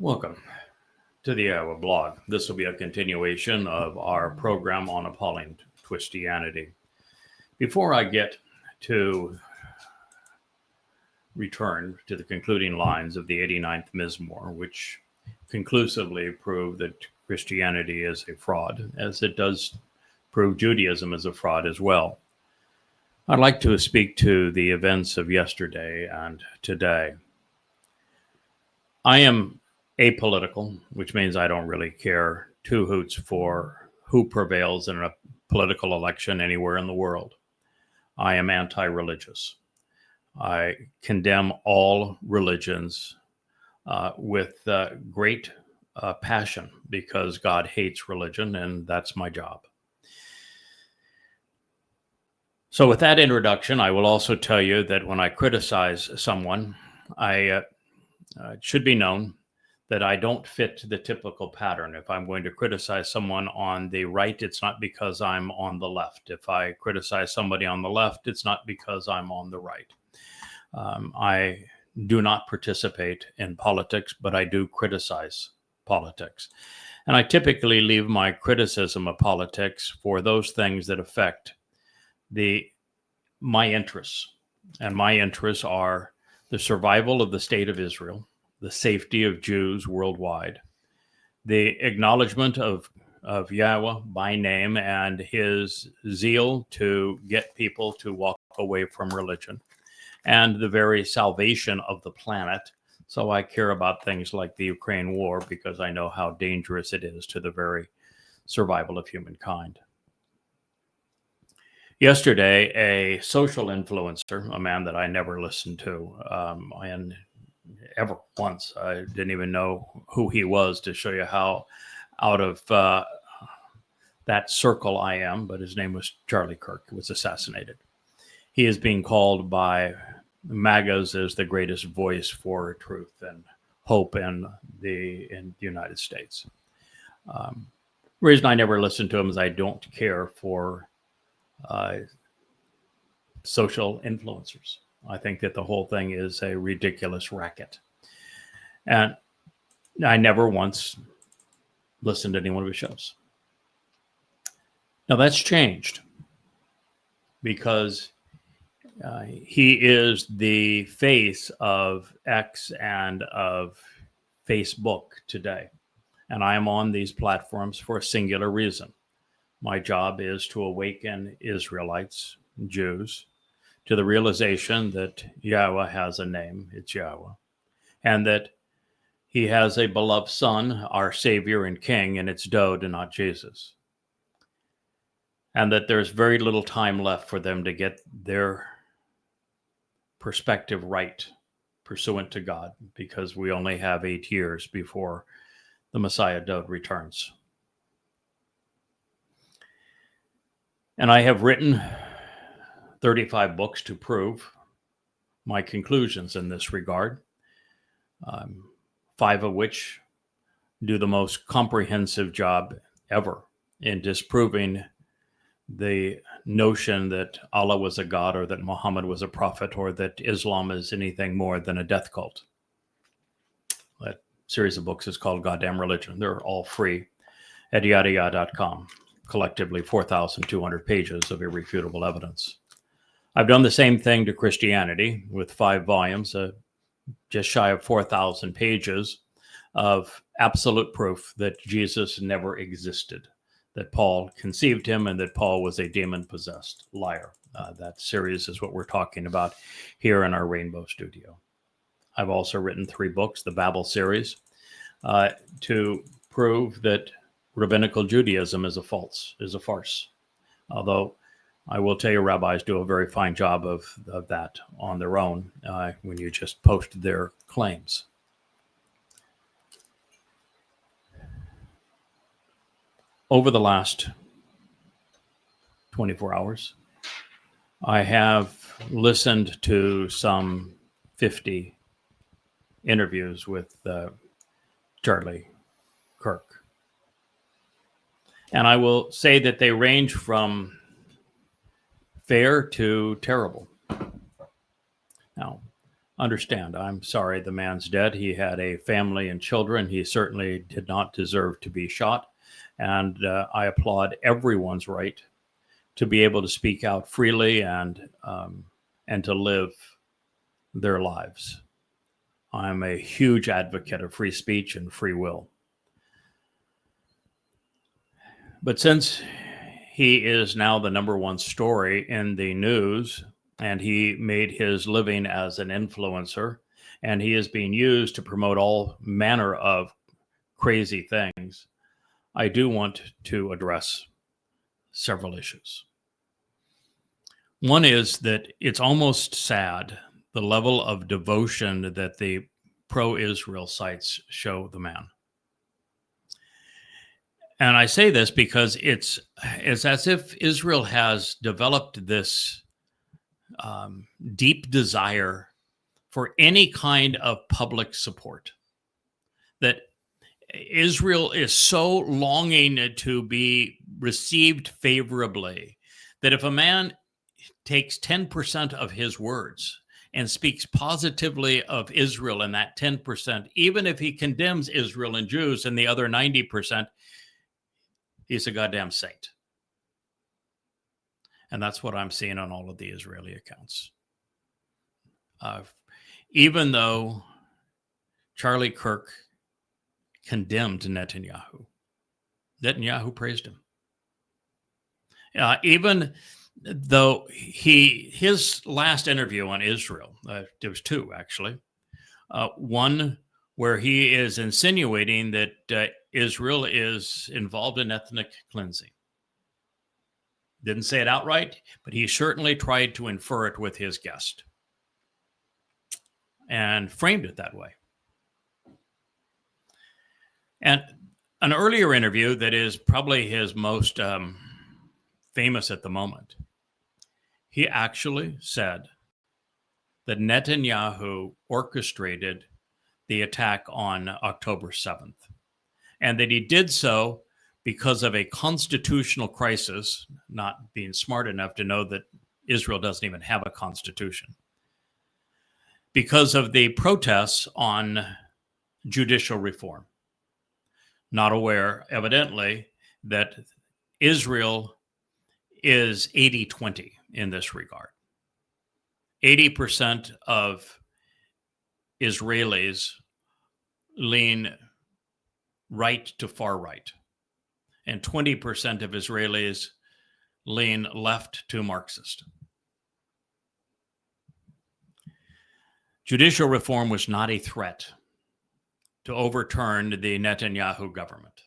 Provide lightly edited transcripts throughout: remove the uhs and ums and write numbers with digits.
Welcome to the Yahowah blog. This will be a continuation of our program on Appalling Twistianity. Before I get to return to the concluding lines of the 89th Mizmor, which conclusively prove that Christianity is a fraud, as it does prove Judaism is a fraud as well, I'd like to speak to the events of yesterday and today. I am apolitical, which means I don't really care two hoots for who prevails in a political election anywhere in the world. I am anti-religious. I condemn all religions with great passion because God hates religion, and that's my job. So with that introduction, I will also tell you that when I criticize someone, it should be known that I don't fit the typical pattern. If I'm going to criticize someone on the right, it's not because I'm on the left. If I criticize somebody on the left, it's not because I'm on the right. I do not participate in politics, but I do criticize politics. And I typically leave my criticism of politics for those things that affect my interests. And my interests are the survival of the state of Israel, the safety of Jews worldwide, the acknowledgement of Yahweh by name and his zeal to get people to walk away from religion, and the very salvation of the planet. So I care about things like the Ukraine war because I know how dangerous it is to the very survival of humankind. Yesterday, a social influencer, a man that I never listened to, and ever once. I didn't even know who he was, to show you how out of that circle I am, but his name was Charlie Kirk, was assassinated. He is being called by MAGAs as the greatest voice for truth and hope in the United States. The reason I never listened to him is I don't care for social influencers. I think that the whole thing is a ridiculous racket. And I never once listened to any one of his shows. Now that's changed because he is the face of X and of Facebook today. And I am on these platforms for a singular reason. My job is to awaken Israelites, Jews, to the realization that Yahweh has a name, it's Yahweh, and that he has a beloved son, our Savior and King, and it's Dowd and not Jesus. And that there's very little time left for them to get their perspective right, pursuant to God, because we only have 8 years before the Messiah Dowd returns. And I have written 35 books to prove my conclusions in this regard, 5 of which do the most comprehensive job ever in disproving the notion that Allah was a god, or that Muhammad was a prophet, or that Islam is anything more than a death cult. That series of books is called Goddamn Religion. They're all free at yadayah.com. Collectively 4,200 pages of irrefutable evidence. I've done the same thing to Christianity with 5 volumes, just shy of 4,000 pages of absolute proof that Jesus never existed, that Paul conceived him, and that Paul was a demon-possessed liar. That series is what we're talking about here in our Rainbow Studio. I've also written 3 books, the Babel series, to prove that rabbinical Judaism is a farce. Although I will tell you, rabbis do a very fine job of that on their own when you just post their claims. Over the last 24 hours, I have listened to some 50 interviews with Charlie Kirk. And I will say that they range from fair to terrible. Now, understand. I'm sorry the man's dead. He had a family and children. He certainly did not deserve to be shot. And I applaud everyone's right to be able to speak out freely and to live their lives. I'm a huge advocate of free speech and free will. But since he is now the number one story in the news, and he made his living as an influencer, and he is being used to promote all manner of crazy things, I do want to address several issues. One is that it's almost sad, the level of devotion that the pro-Israel sites show the man. And I say this because it's as if Israel has developed this deep desire for any kind of public support, that Israel is so longing to be received favorably that if a man takes 10% of his words and speaks positively of Israel in that 10%, even if he condemns Israel and Jews and the other 90%, he's a goddamn saint. And that's what I'm seeing on all of the Israeli accounts. Even though Charlie Kirk condemned Netanyahu praised him. Even though his last interview on Israel, there was two actually, one where he is insinuating that Israel is involved in ethnic cleansing. Didn't say it outright, but he certainly tried to infer it with his guest and framed it that way. And an earlier interview that is probably his most famous at the moment, he actually said that Netanyahu orchestrated the attack on October 7th, and that he did so because of a constitutional crisis, not being smart enough to know that Israel doesn't even have a constitution, because of the protests on judicial reform. Not aware, evidently, that Israel is 80-20 in this regard. 80% of Israelis lean right to far right, and 20% of Israelis lean left to Marxist. Judicial reform was not a threat to overturn the Netanyahu government.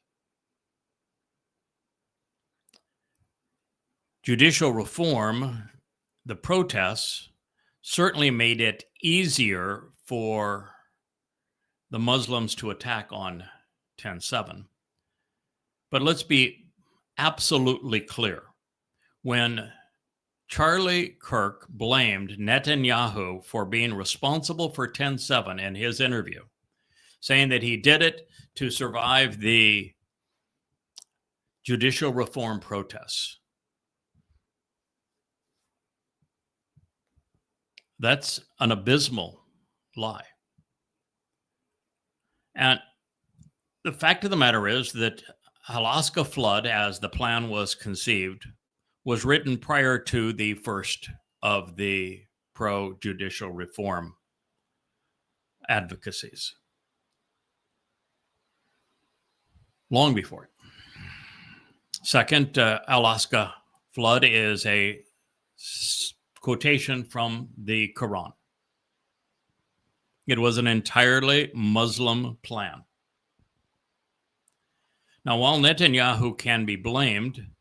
Judicial reform, the protests, certainly made it easier for the Muslims to attack on 10/7. But let's be absolutely clear. When Charlie Kirk blamed Netanyahu for being responsible for 10/7 in his interview, saying that he did it to survive the judicial reform protests, that's an abysmal lie. And the fact of the matter is that Alaska Flood, as the plan was conceived, was written prior to the first of the pro-judicial reform advocacies. Long before it. Second, Alaska Flood is a quotation from the Quran. It was an entirely Muslim plan. Now, while Netanyahu can be blamed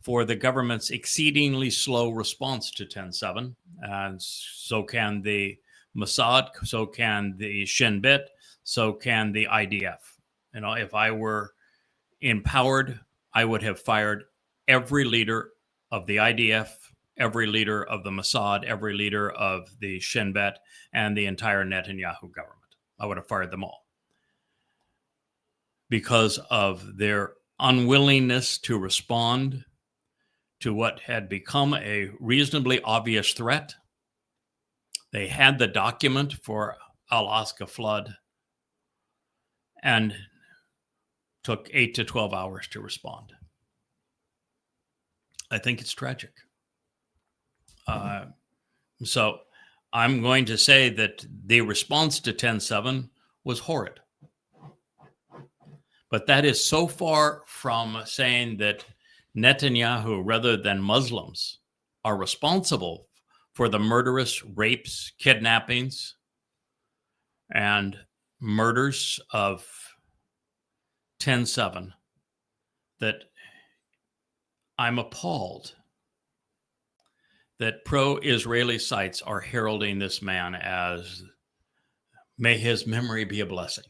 for the government's exceedingly slow response to 10/7, and so can the Mossad, so can the Shin Bet, so can the IDF. You know, if I were empowered, I would have fired every leader of the IDF, every leader of the Mossad, every leader of the Shin Bet, and the entire Netanyahu government. I would have fired them all because of their unwillingness to respond to what had become a reasonably obvious threat They had the document for Alaska flood and took 8 to 12 hours to respond. I think it's tragic. So I'm going to say that the response to 10/7 was horrid. But that is so far from saying that Netanyahu, rather than Muslims, are responsible for the murderous rapes, kidnappings, and murders of 10/7 that I'm appalled that pro-Israeli sites are heralding this man as, may his memory be a blessing.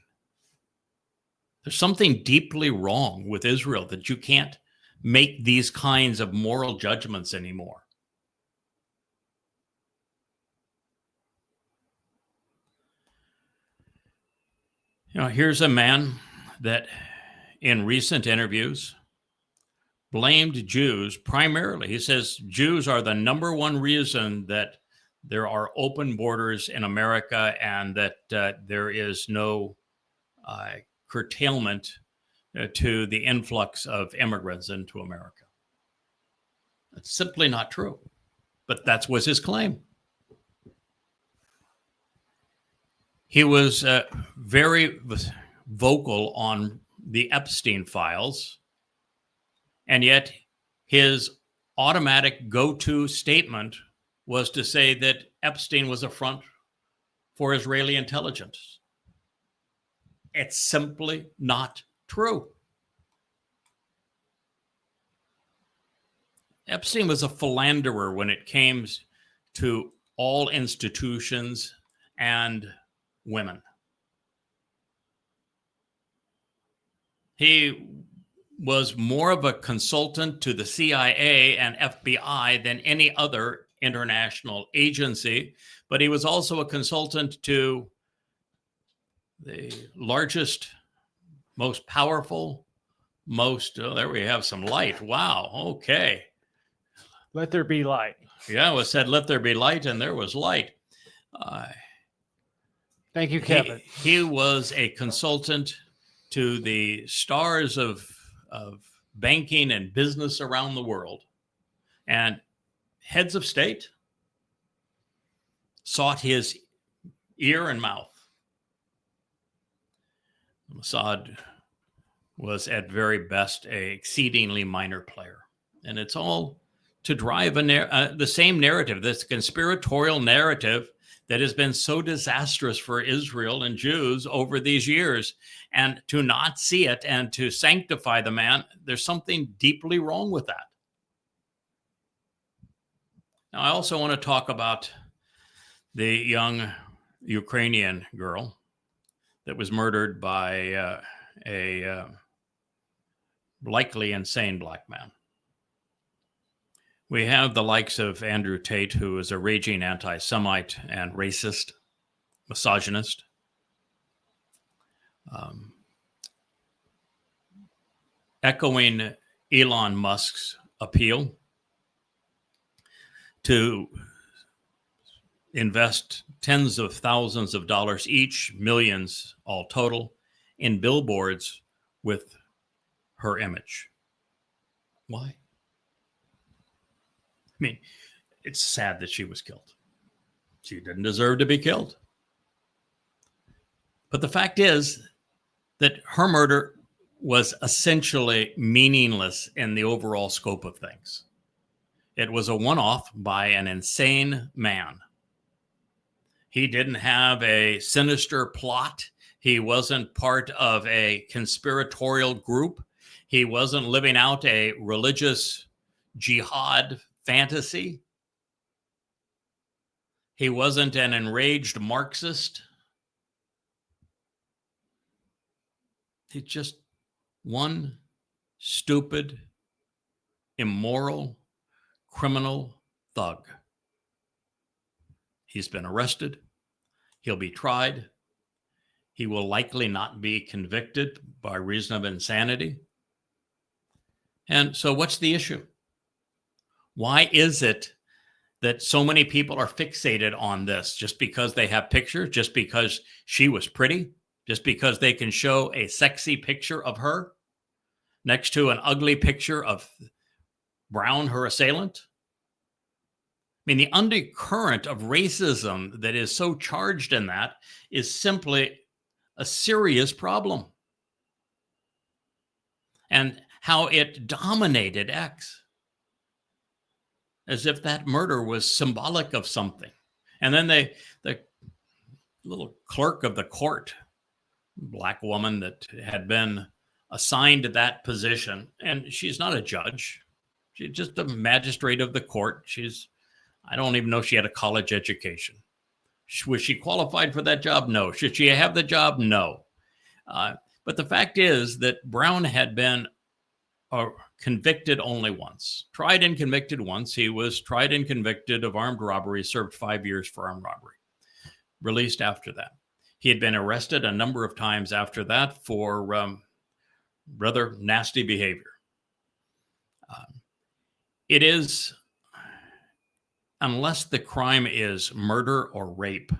There's something deeply wrong with Israel that you can't make these kinds of moral judgments anymore. You know, here's a man that in recent interviews blamed Jews primarily. He says Jews are the number one reason that there are open borders in America and that there is no curtailment to the influx of immigrants into America. That's simply not true, but that was his claim. He was very vocal on the Epstein files, and yet his automatic go-to statement was to say that Epstein was a front for Israeli intelligence. It's simply not true. Epstein was a philanderer when it came to all institutions and women. He was more of a consultant to the CIA and FBI than any other international agency, but he was also a consultant to the largest, most powerful, there we have some light. Wow, okay. Let there be light. Yeah, it was said, let there be light, and there was light. Thank you, Kevin. He was a consultant to the stars of banking and business around the world. And heads of state sought his ear and mouth. Mossad was at very best an exceedingly minor player. And it's all to drive the same narrative, this conspiratorial narrative that has been so disastrous for Israel and Jews over these years. And to not see it and to sanctify the man, there's something deeply wrong with that. Now, I also want to talk about the young Ukrainian girl that was murdered by a likely insane black man. We have the likes of Andrew Tate, who is a raging anti-Semite and racist, misogynist. Echoing Elon Musk's appeal to invest tens of thousands of dollars each, millions all total, in billboards with her image. Why? I mean, it's sad that she was killed. She didn't deserve to be killed. But the fact is that her murder was essentially meaningless in the overall scope of things. It was a one-off by an insane man. He didn't have a sinister plot. He wasn't part of a conspiratorial group. He wasn't living out a religious jihad fantasy. He wasn't an enraged Marxist. He's just one stupid, immoral, criminal thug. He's been arrested. He'll be tried. He will likely not be convicted by reason of insanity. And so what's the issue? Why is it that so many people are fixated on this just because they have pictures, just because she was pretty, just because they can show a sexy picture of her next to an ugly picture of Brown, her assailant. I mean, the undercurrent of racism that is so charged in that is simply a serious problem. And how it dominated X, as if that murder was symbolic of something. And then the little clerk of the court, black woman that had been assigned to that position, and she's not a judge. She's just a magistrate of the court. I don't even know if she had a college education. Was she qualified for that job? No. Should she have the job? No. But the fact is that Brown had been convicted only once, tried and convicted once. He was tried and convicted of armed robbery, served 5 years for armed robbery, released after that. He had been arrested a number of times after that for rather nasty behavior. It is, unless the crime is murder or rape,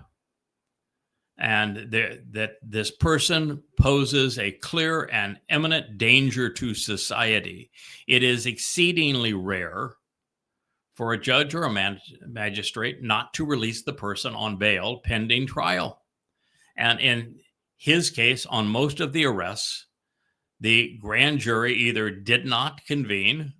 and that this person poses a clear and imminent danger to society, it is exceedingly rare for a judge or a magistrate not to release the person on bail pending trial. And in his case, on most of the arrests, the grand jury either did not convene,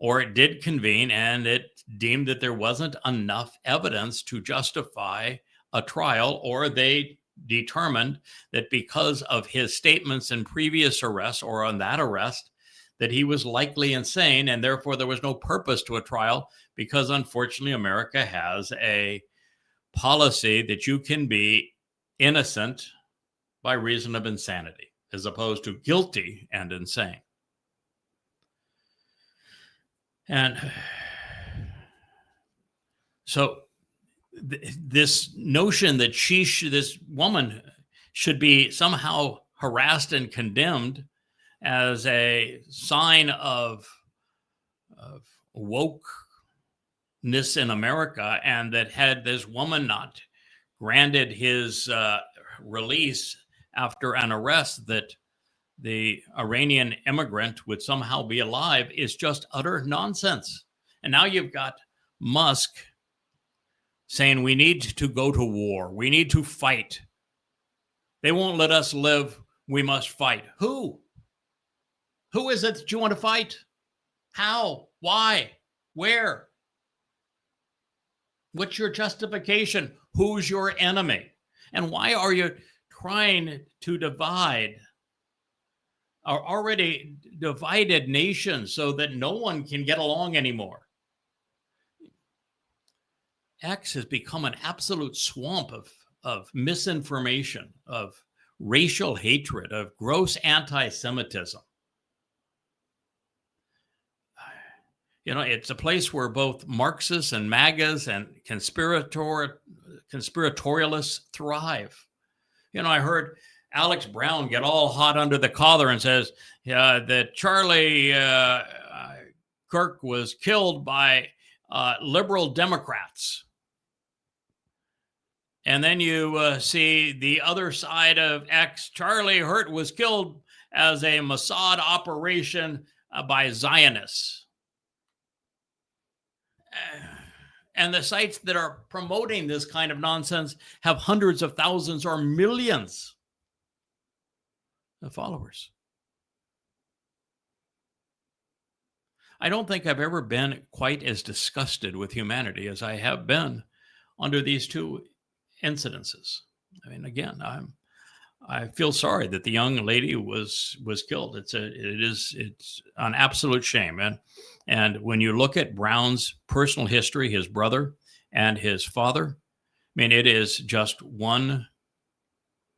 or it did convene and it deemed that there wasn't enough evidence to justify a trial, or they determined that because of his statements in previous arrests or on that arrest, that he was likely insane, and therefore there was no purpose to a trial, because unfortunately America has a policy that you can be innocent by reason of insanity, as opposed to guilty and insane. And so this notion that this woman should be somehow harassed and condemned as a sign of wokeness in America, and that had this woman not granted his release after an arrest, that the Iranian immigrant would somehow be alive, is just utter nonsense. And now you've got Musk saying we need to go to war. We need to fight. They won't let us live. We must fight. Who? Who is it that you want to fight? How? Why? Where? What's your justification? Who's your enemy? And why are you trying to divide our already divided nation so that no one can get along anymore? X has become an absolute swamp of misinformation, of racial hatred, of gross anti-Semitism. You know, it's a place where both Marxists and MAGAs and conspiratorialists thrive. You know, I heard Alex Brown get all hot under the collar and says that Charlie Kirk was killed by liberal Democrats. And then you see the other side of X. Charlie Hurt was killed as a Mossad operation by Zionists. And the sites that are promoting this kind of nonsense have hundreds of thousands or millions of followers. I don't think I've ever been quite as disgusted with humanity as I have been under these two incidences. I mean, again, I feel sorry that the young lady was killed. It's an absolute shame. And when you look at Brown's personal history, his brother and his father, I mean, it is just one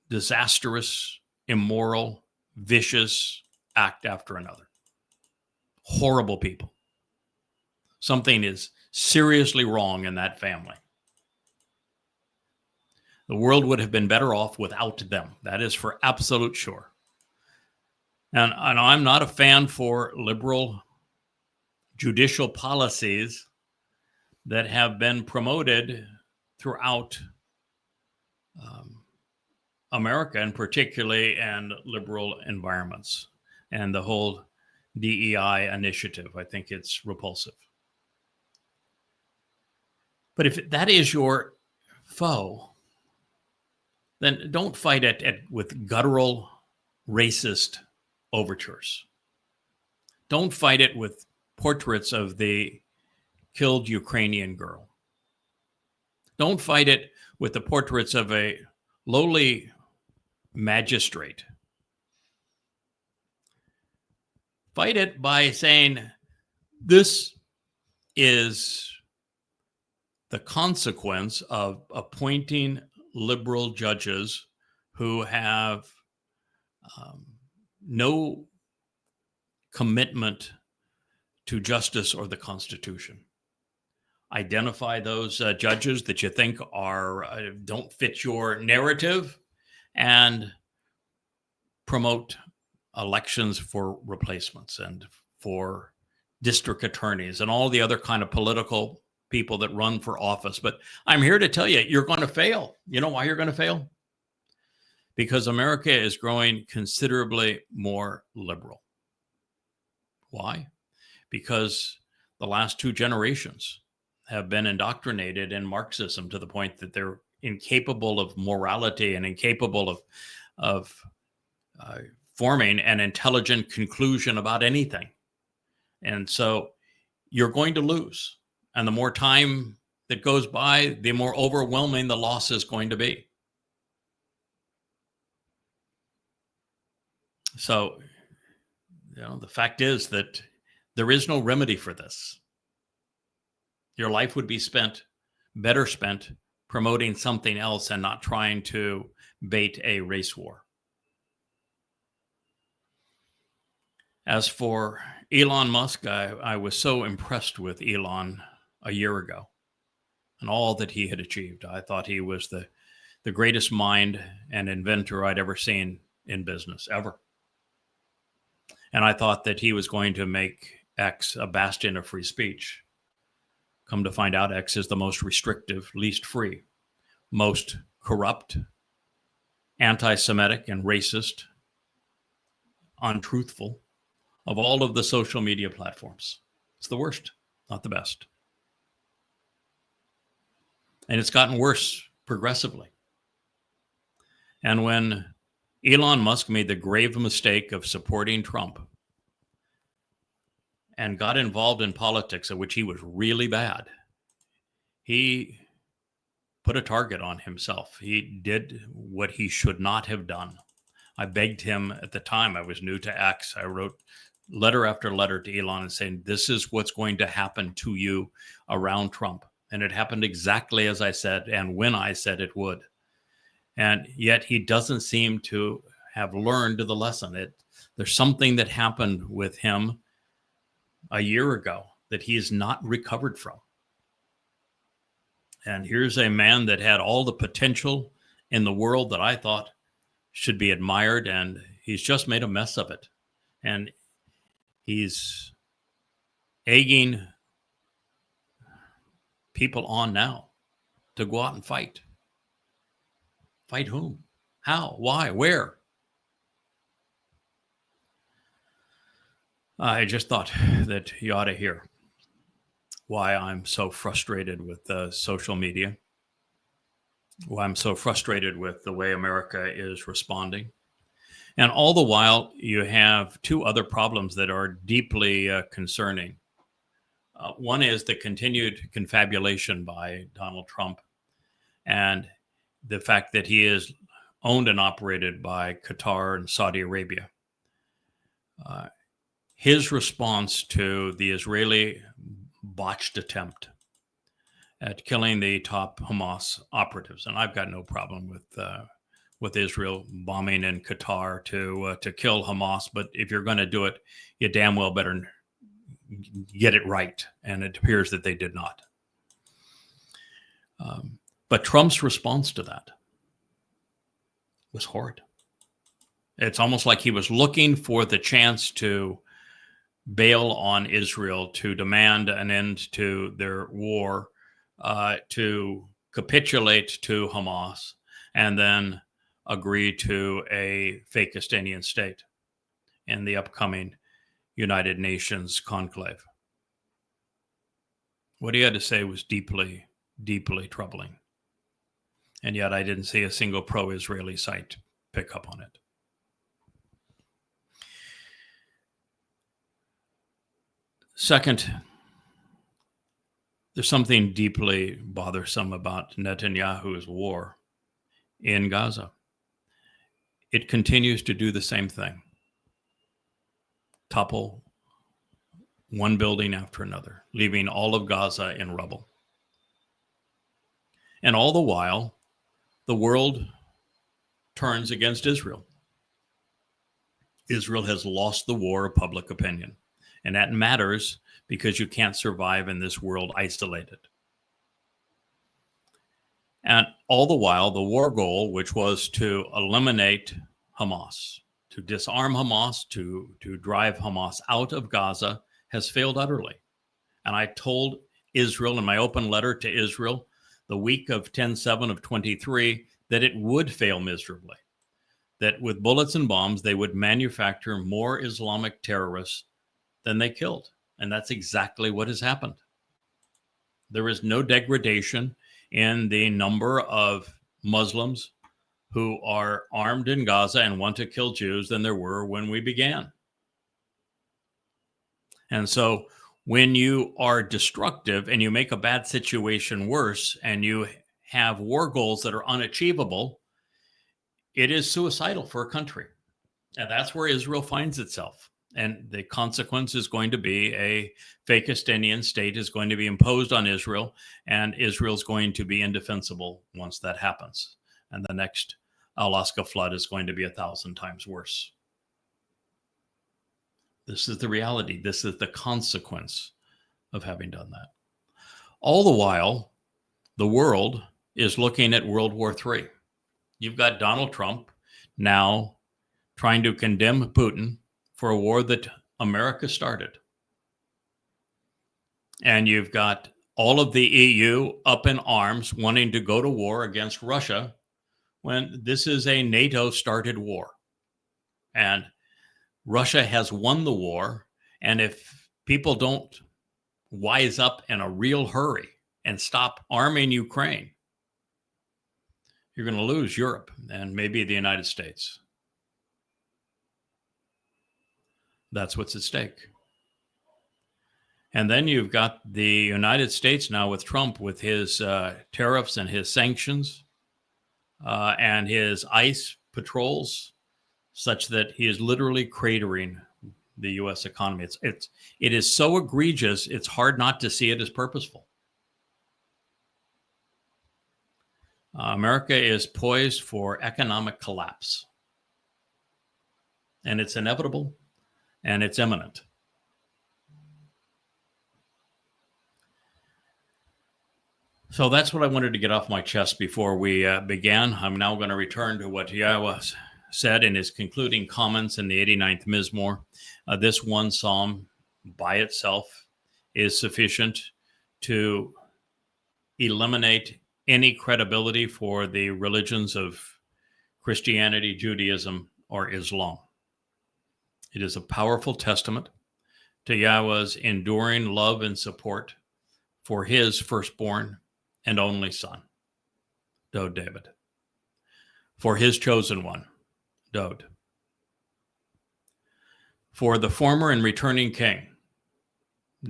disastrous, immoral, vicious act after another. Horrible people. Something is seriously wrong in that family. The world would have been better off without them. That is for absolute sure. And I'm not a fan for liberal judicial policies that have been promoted throughout America, and particularly in liberal environments, and the whole DEI initiative. I think it's repulsive. But if that is your foe, then don't fight it with guttural, racist overtures. Don't fight it with portraits of the killed Ukrainian girl. Don't fight it with the portraits of a lowly magistrate. Fight it by saying, this is the consequence of appointing liberal judges who have no commitment to justice or the Constitution. Identify those judges that you think don't fit your narrative, and promote elections for replacements and for district attorneys and all the other kind of political people that run for office. But I'm here to tell you, you're going to fail. You know why you're going to fail? Because America is growing considerably more liberal. Why? Because the last two generations have been indoctrinated in Marxism to the point that they're incapable of morality and incapable of forming an intelligent conclusion about anything. And so you're going to lose. And the more time that goes by, the more overwhelming the loss is going to be. So, the fact is that there is no remedy for this. Your life would be better spent promoting something else and not trying to bait a race war. As for Elon Musk, I was so impressed with Elon a year ago and all that he had achieved. I thought he was the greatest mind and inventor I'd ever seen in business, ever. And I thought that he was going to make X a bastion of free speech. Come to find out, X is the most restrictive, least free, most corrupt, anti-Semitic and racist, untruthful of all of the social media platforms. It's the worst, not the best. And it's gotten worse progressively. And when Elon Musk made the grave mistake of supporting Trump and got involved in politics, at which he was really bad, he put a target on himself. He did what he should not have done. I begged him at the time. I was new to X. I wrote letter after letter to Elon and saying, this is what's going to happen to you around Trump. And it happened exactly as I said and when I said it would. And yet he doesn't seem to have learned the lesson. There's something that happened with him a year ago that he has not recovered from. And here's a man that had all the potential in the world that I thought should be admired, and he's just made a mess of it. And he's egging people on now to go out and fight. Fight whom? How? Why? Where? I just thought that you ought to hear why I'm so frustrated with social media, why I'm so frustrated with the way America is responding. And all the while, you have two other problems that are deeply concerning. One is the continued confabulation by Donald Trump and the fact that he is owned and operated by Qatar and Saudi Arabia. His response to the Israeli botched attempt at killing the top Hamas operatives, and I've got no problem with Israel bombing in Qatar to kill Hamas, but if you're going to do it, you damn well better get it right, and it appears that they did not. But Trump's response to that was horrid. It's almost like he was looking for the chance to bail on Israel, to demand an end to their war to capitulate to Hamas and then agree to a Fakistanian state in the upcoming United Nations conclave. What he had to say was deeply, deeply troubling. And yet I didn't see a single pro-Israeli site pick up on it. Second, there's something deeply bothersome about Netanyahu's war in Gaza. It continues to do the same thing. Topple one building after another, leaving all of Gaza in rubble. And all the while, the world turns against Israel. Israel has lost the war of public opinion. And that matters because you can't survive in this world isolated. And all the while, the war goal, which was to eliminate Hamas, to disarm Hamas, to drive Hamas out of Gaza, has failed utterly. And I told Israel in my open letter to Israel the week of 10/7 of 23 that it would fail miserably, that with bullets and bombs, they would manufacture more Islamic terrorists than they killed. And that's exactly what has happened. There is no degradation in the number of Muslims who are armed in Gaza and want to kill Jews than there were when we began. And so when you are destructive and you make a bad situation worse and you have war goals that are unachievable, it is suicidal for a country. And that's where Israel finds itself. And the consequence is going to be a Fakistanian state is going to be imposed on Israel, and Israel's going to be indefensible once that happens. And the next Alaska flood is going to be 1,000 times worse. This is the reality. This is the consequence of having done that. All the while, the world is looking at World War III. You've got Donald Trump now trying to condemn Putin for a war that America started. And you've got all of the EU up in arms wanting to go to war against Russia when this is a NATO-started war. And Russia has won the war. And if people don't wise up in a real hurry and stop arming Ukraine, you're going to lose Europe and maybe the United States. That's what's at stake. And then you've got the United States now with Trump, with his tariffs and his sanctions and his ICE patrols, such that he is literally cratering the U.S. economy. It is so egregious, it's hard not to see it as purposeful. America is poised for economic collapse. And it's inevitable. And it's imminent. So that's what I wanted to get off my chest before we began. I'm now going to return to what Yahowah said in his concluding comments in the 89th Mizmor. This one psalm by itself is sufficient to eliminate any credibility for the religions of Christianity, Judaism, or Islam. It is a powerful testament to Yahweh's enduring love and support for his firstborn and only son, Dowd David, for his chosen one, Dowd, for the former and returning king,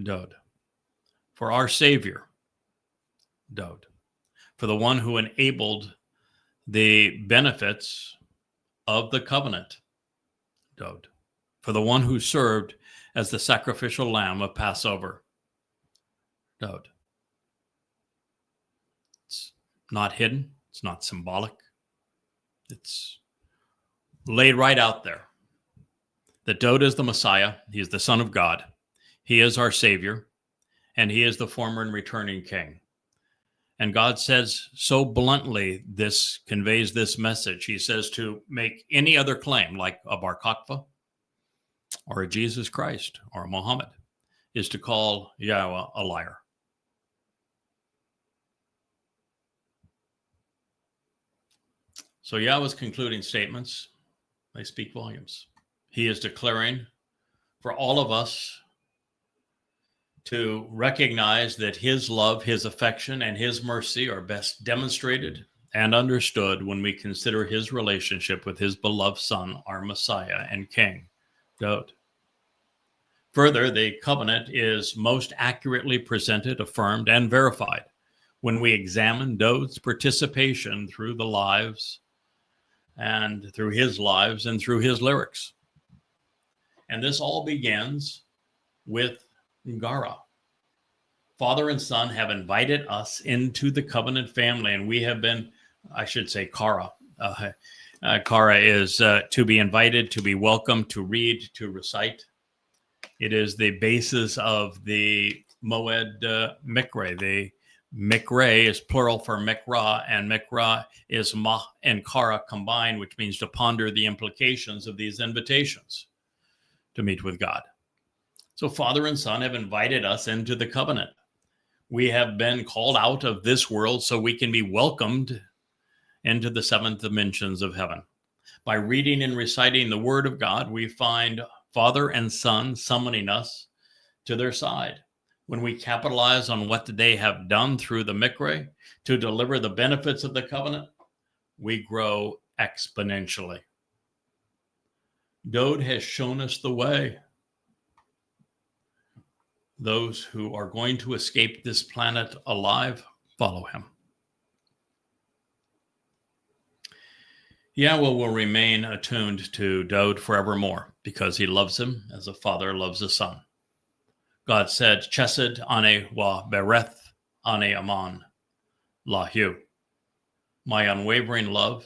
Dowd, for our Savior, Dowd, for the one who enabled the benefits of the covenant, Dowd, for the one who served as the sacrificial lamb of Passover, Dowd. It's not hidden. It's not symbolic. It's laid right out there that Dowd is the Messiah. He is the Son of God. He is our Savior, and he is the former and returning King. And God says so bluntly, this conveys this message. He says to make any other claim, like a Bar Kokhba, or a Jesus Christ, or a Muhammad, is to call Yahweh a liar. So Yahweh's concluding statements, they speak volumes. He is declaring for all of us to recognize that his love, his affection, and his mercy are best demonstrated and understood when we consider his relationship with his beloved Son, our Messiah and King, Dowd. Further, the covenant is most accurately presented, affirmed, and verified when we examine Dowd's participation through the lives and through his lives and through his lyrics. And this all begins with Gara. Father and Son have invited us into the covenant family, and we have been, I should say, Kara. Kara is to be invited, to be welcomed, to read, to recite. It is the basis of the Moed Mikre. The Mikre is plural for Mikra, and Mikra is Ma and Kara combined, which means to ponder the implications of these invitations to meet with God. So Father and Son have invited us into the covenant. We have been called out of this world so we can be welcomed into the seventh dimensions of heaven. By reading and reciting the word of God, we find Father and Son summoning us to their side. When we capitalize on what they have done through the Mikre to deliver the benefits of the covenant, we grow exponentially. Dowd has shown us the way. Those who are going to escape this planet alive, follow him. Yahweh will remain attuned to Dowd forevermore because he loves him as a father loves a son. God said, Chesed ane wa bereth ane aman lahu. My unwavering love,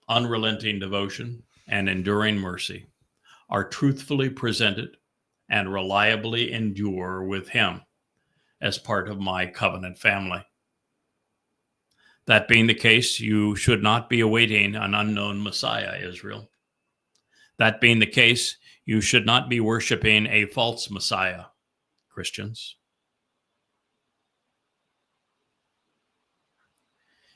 unrelenting devotion, and enduring mercy are truthfully presented and reliably endure with him as part of my covenant family. That being the case, you should not be awaiting an unknown Messiah, Israel. That being the case, you should not be worshiping a false Messiah, Christians.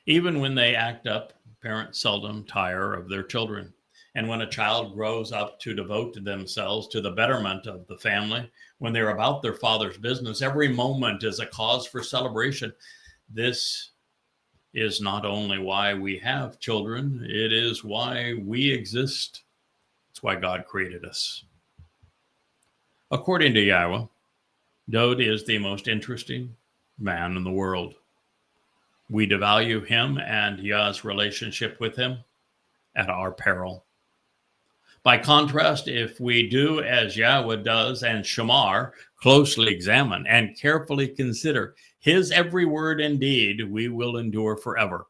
Even when they act up, parents seldom tire of their children. And when a child grows up to devote themselves to the betterment of the family, when they're about their father's business, every moment is a cause for celebration. This is not only why we have children, it is why we exist. It's why God created us. According to Yahweh, Dowd is the most interesting man in the world. We devalue him and Yah's relationship with him at our peril. By contrast, if we do as Yahweh does and Shamar, closely examine and carefully consider his every word and deed, we will endure forever.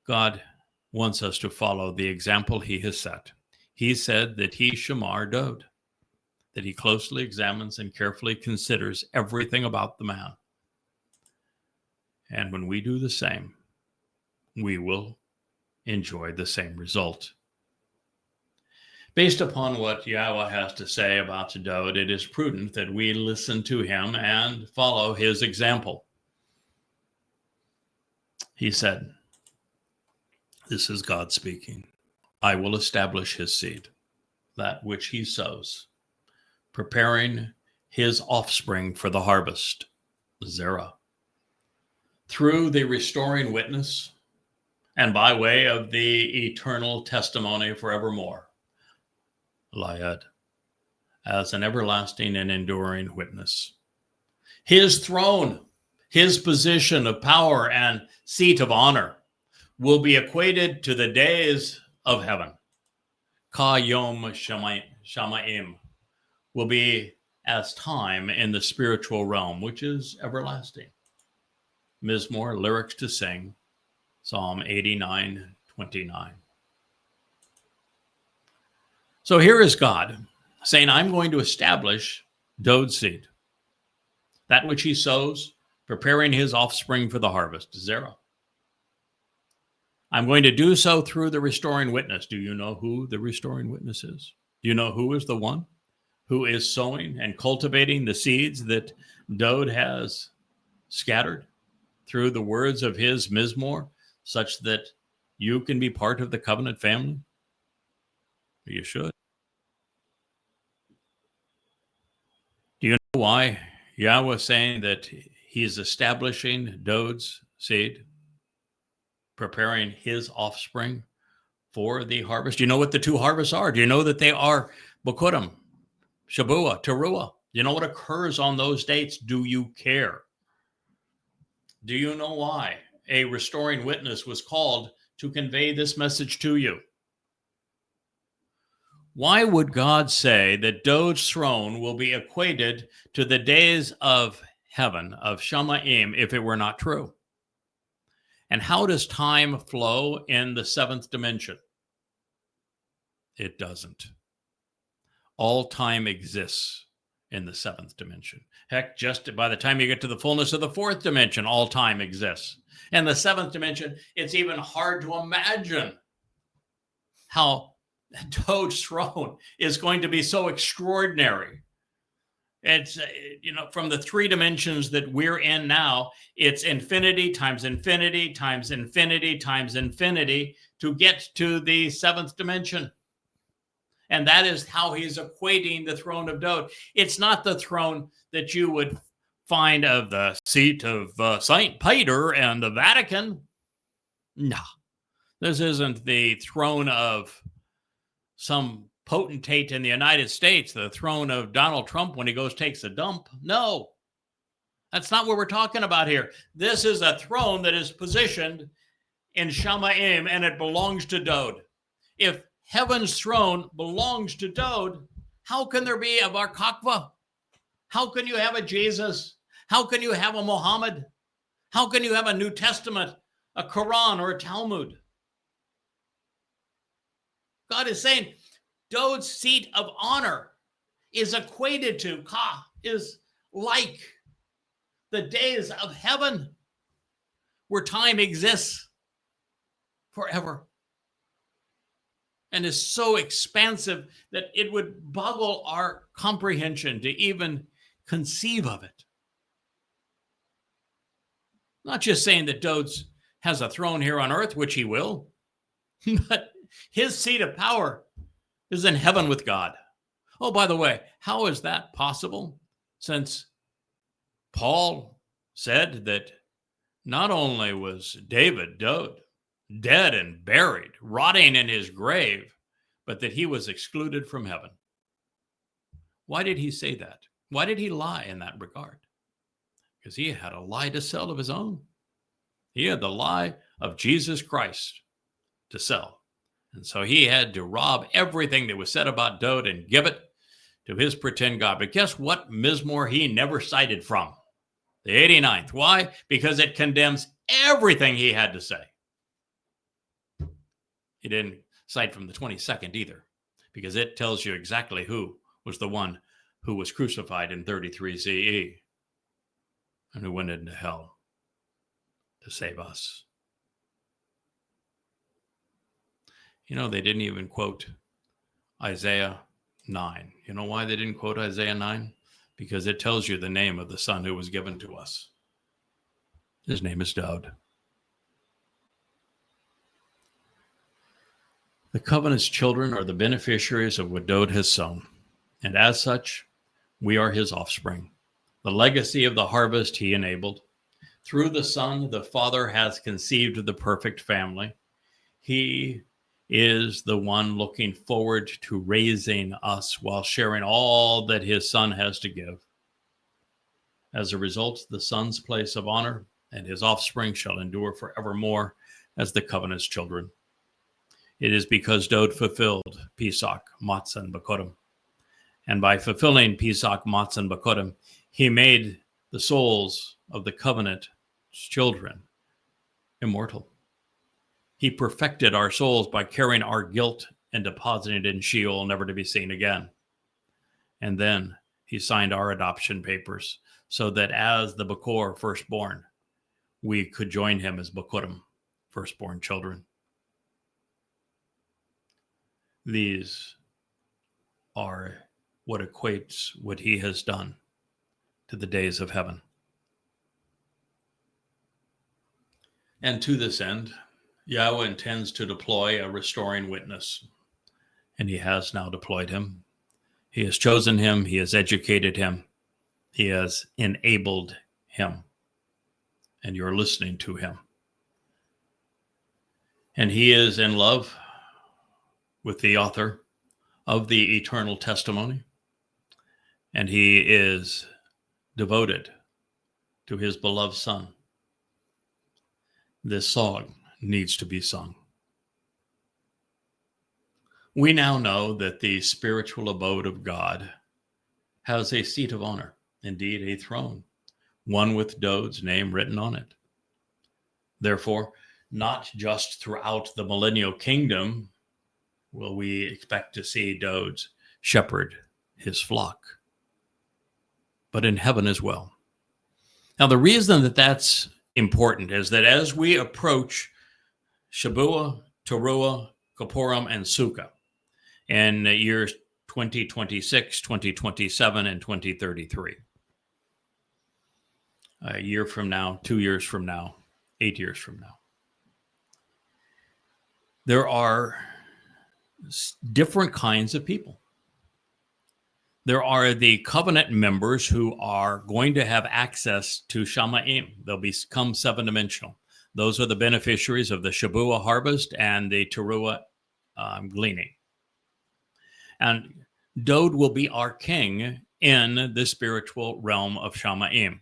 God wants us to follow the example he has set. He said that he Shamar Dowd, that he closely examines and carefully considers everything about the man. And when we do the same, we will enjoy the same result. Based upon what Yahweh has to say about Dowd, it is prudent that we listen to him and follow his example. He said, this is God speaking, I will establish his seed, that which he sows, preparing his offspring for the harvest, Zerah, through the restoring witness and by way of the eternal testimony forevermore. Layad, as an everlasting and enduring witness. His throne, his position of power and seat of honor will be equated to the days of heaven. Ka yom shamaim will be as time in the spiritual realm, which is everlasting. Mizmor, lyrics to sing, Psalm 89:29. So here is God saying, I'm going to establish Dowd's seed, that which he sows, preparing his offspring for the harvest, Zerah. I'm going to do so through the restoring witness. Do you know who the restoring witness is? Do you know who is the one who is sowing and cultivating the seeds that Dowd has scattered through the words of his Mizmor, such that you can be part of the covenant family? You should. Do you know why Yahweh is saying that he's establishing Dowd's seed, preparing his offspring for the harvest? Do you know what the two harvests are? Do you know that they are Bokurim, Shabua, Teruah? You know what occurs on those dates? Do you care? Do you know why a restoring witness was called to convey this message to you? Why would God say that Dowd's throne will be equated to the days of heaven, of Shamaim, if it were not true? And how does time flow in the seventh dimension? It doesn't. All time exists in the seventh dimension. Heck, just by the time you get to the fullness of the fourth dimension, all time exists. In the seventh dimension, it's even hard to imagine how Dowd's throne is going to be so extraordinary. It's, from the three dimensions that we're in now, it's infinity times infinity times infinity times infinity to get to the seventh dimension. And that is how he's equating the throne of Dowd. It's not the throne that you would find of the seat of St. Peter and the Vatican. No, this isn't the throne of some potentate in the United States, the throne of Donald Trump when he goes takes a dump. No, that's not what we're talking about here. This is a throne that is positioned in Shamaim, and it belongs to Dowd. If heaven's throne belongs to Dowd, how can there be a Bar Kokhba? How can you have a Jesus? How can you have a Muhammad? How can you have a New Testament, a Quran, or a Talmud? God is saying Dowd's seat of honor is equated to, is like the days of heaven where time exists forever and is so expansive that it would boggle our comprehension to even conceive of it. Not just saying that Dowd has a throne here on earth, which he will, but his seat of power is in heaven with God. Oh, by the way, how is that possible? Since Paul said that not only was Dowd dead and buried, rotting in his grave, but that he was excluded from heaven. Why did he say that? Why did he lie in that regard? Because he had a lie to sell of his own. He had the lie of Jesus Christ to sell. And so he had to rob everything that was said about Dowd and give it to his pretend God. But guess what mizmor he never cited from? The 89th. Why? Because it condemns everything he had to say. He didn't cite from the 22nd either, because it tells you exactly who was the one who was crucified in 33 CE and who went into hell to save us. They didn't even quote Isaiah 9. You know why they didn't quote Isaiah 9? Because it tells you the name of the son who was given to us. His name is Dowd. The covenant's children are the beneficiaries of what Dowd has sown, and as such, we are his offspring. The legacy of the harvest he enabled. Through the Son, the Father has conceived the perfect family. He is the one looking forward to raising us while sharing all that his Son has to give. As a result, the Son's place of honor and his offspring shall endure forevermore as the covenant's children. It is because Dowd fulfilled Pesach, Matzah, and Bokurim. And by fulfilling Pesach, Matzah, and Bokurim, he made the souls of the covenant children immortal. He perfected our souls by carrying our guilt and depositing it in Sheol, never to be seen again. And then he signed our adoption papers so that as the Bokor, firstborn, we could join him as Bokurim, firstborn children. These are what equates what he has done to the days of heaven. And to this end, Yahweh intends to deploy a restoring witness, and he has now deployed him. He has chosen him. He has educated him. He has enabled him. And you're listening to him. And he is in love with the author of the eternal testimony. And he is devoted to his beloved son. This song needs to be sung. We now know that the spiritual abode of God has a seat of honor, indeed a throne, one with Dowd's name written on it. Therefore, not just throughout the millennial kingdom will we expect to see Dowd's shepherd his flock, but in heaven as well. Now, the reason that that's important is that as we approach Shabuah, Towrah, Kippurim, and Sukkah in years 2026, 2027, and 2033, a year from now, 2 years from now, 8 years from now, there are different kinds of people. There are the covenant members who are going to have access to Shamayim. They'll become seven-dimensional. Those are the beneficiaries of the Shabuah harvest and the Towrah gleaning. And Dowd will be our king in the spiritual realm of Shamayim.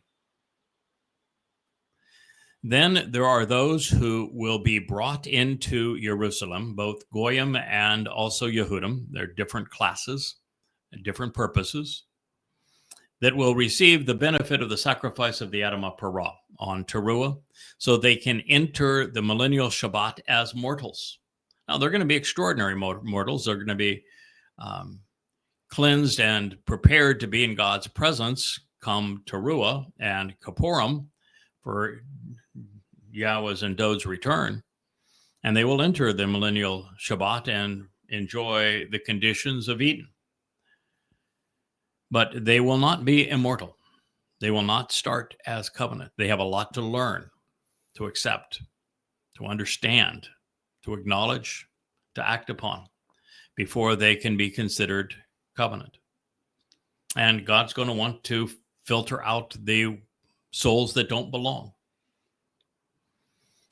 Then there are those who will be brought into Jerusalem, both Goyim and also Yehudim. They're different classes and different purposes that will receive the benefit of the sacrifice of the Adam of Parah on Towrah, so they can enter the millennial Shabat as mortals. Now, they're going to be extraordinary mortals. They're going to be cleansed and prepared to be in God's presence come Towrah and Kippurim for Yahweh's and Dowd's return. And they will enter the millennial Shabat and enjoy the conditions of Eden. But they will not be immortal. They will not start as covenant. They have a lot to learn, to accept, to understand, to acknowledge, to act upon before they can be considered covenant. And God's going to want to filter out the souls that don't belong.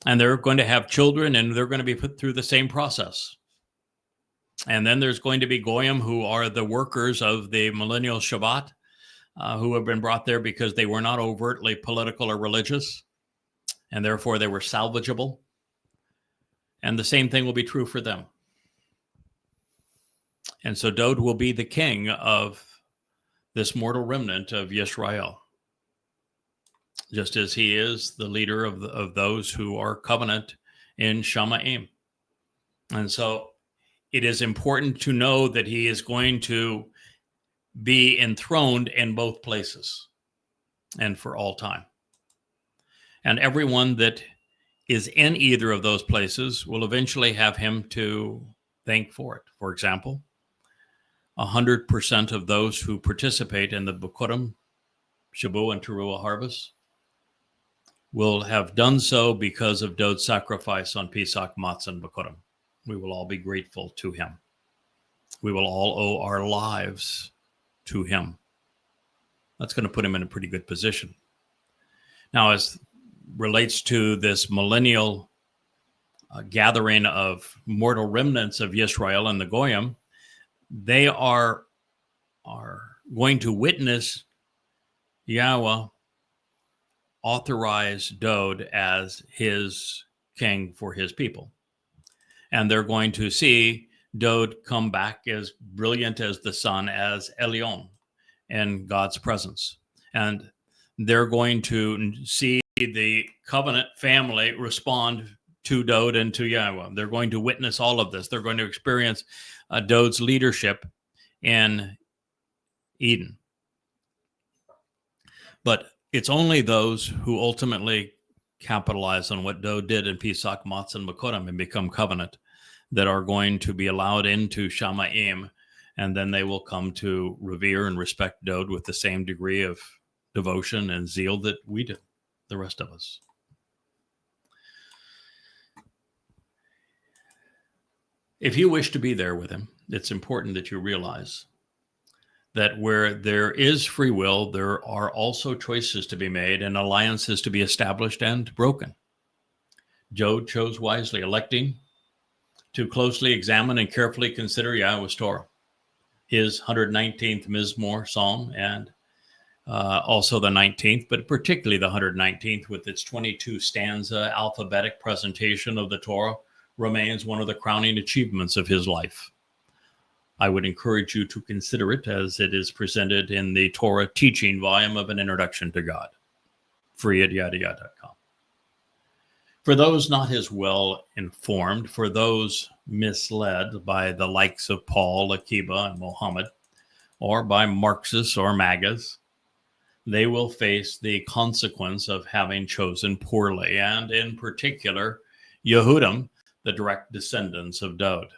And they're going to have children, and they're going to be put through the same process. And then there's going to be Goyim, who are the workers of the millennial Shabbat, who have been brought there because they were not overtly political or religious, and therefore they were salvageable. And the same thing will be true for them. And so Dowd will be the king of this mortal remnant of Yisrael, just as he is the leader of those who are covenant in Shamayim. And so it is important to know that he is going to be enthroned in both places and for all time. And everyone that is in either of those places will eventually have him to thank for it. For example, 100% of those who participate in the Bikurim, Shabuah, and Towrah harvest will have done so because of Dowd's sacrifice on Pesach, Matzah, and Bikurim. We will all be grateful to him. We will all owe our lives to him. That's going to put him in a pretty good position. Now, as relates to this millennial gathering of mortal remnants of Yisrael and the Goyim, they are going to witness Yahweh authorize Dowd as his king for his people. And they're going to see Dowd come back as brilliant as the sun, as Elon in God's presence. And they're going to see the covenant family respond to Dowd and to Yahweh. They're going to witness all of this. They're going to experience Dowd's leadership in Eden. But it's only those who ultimately capitalize on what Dowd did in Pesach, Matzah, and Bikurim and become covenant that are going to be allowed into Shamayim, and then they will come to revere and respect Dowd with the same degree of devotion and zeal that we do, the rest of us. If you wish to be there with him, it's important that you realize that where there is free will, there are also choices to be made and alliances to be established and broken. Job chose wisely, electing to closely examine and carefully consider Yahweh's Torah, his 119th Mizmor psalm, and also the 19th, but particularly the 119th with its 22 stanza alphabetic presentation of the Torah remains one of the crowning achievements of his life. I would encourage you to consider it as it is presented in the Torah teaching volume of An Introduction to God, free at yadayah.com. For those not as well informed, for those misled by the likes of Paul, Akiba, and Muhammad, or by Marxists or MAGAs, they will face the consequence of having chosen poorly, and in particular, Yehudim, the direct descendants of Dowd.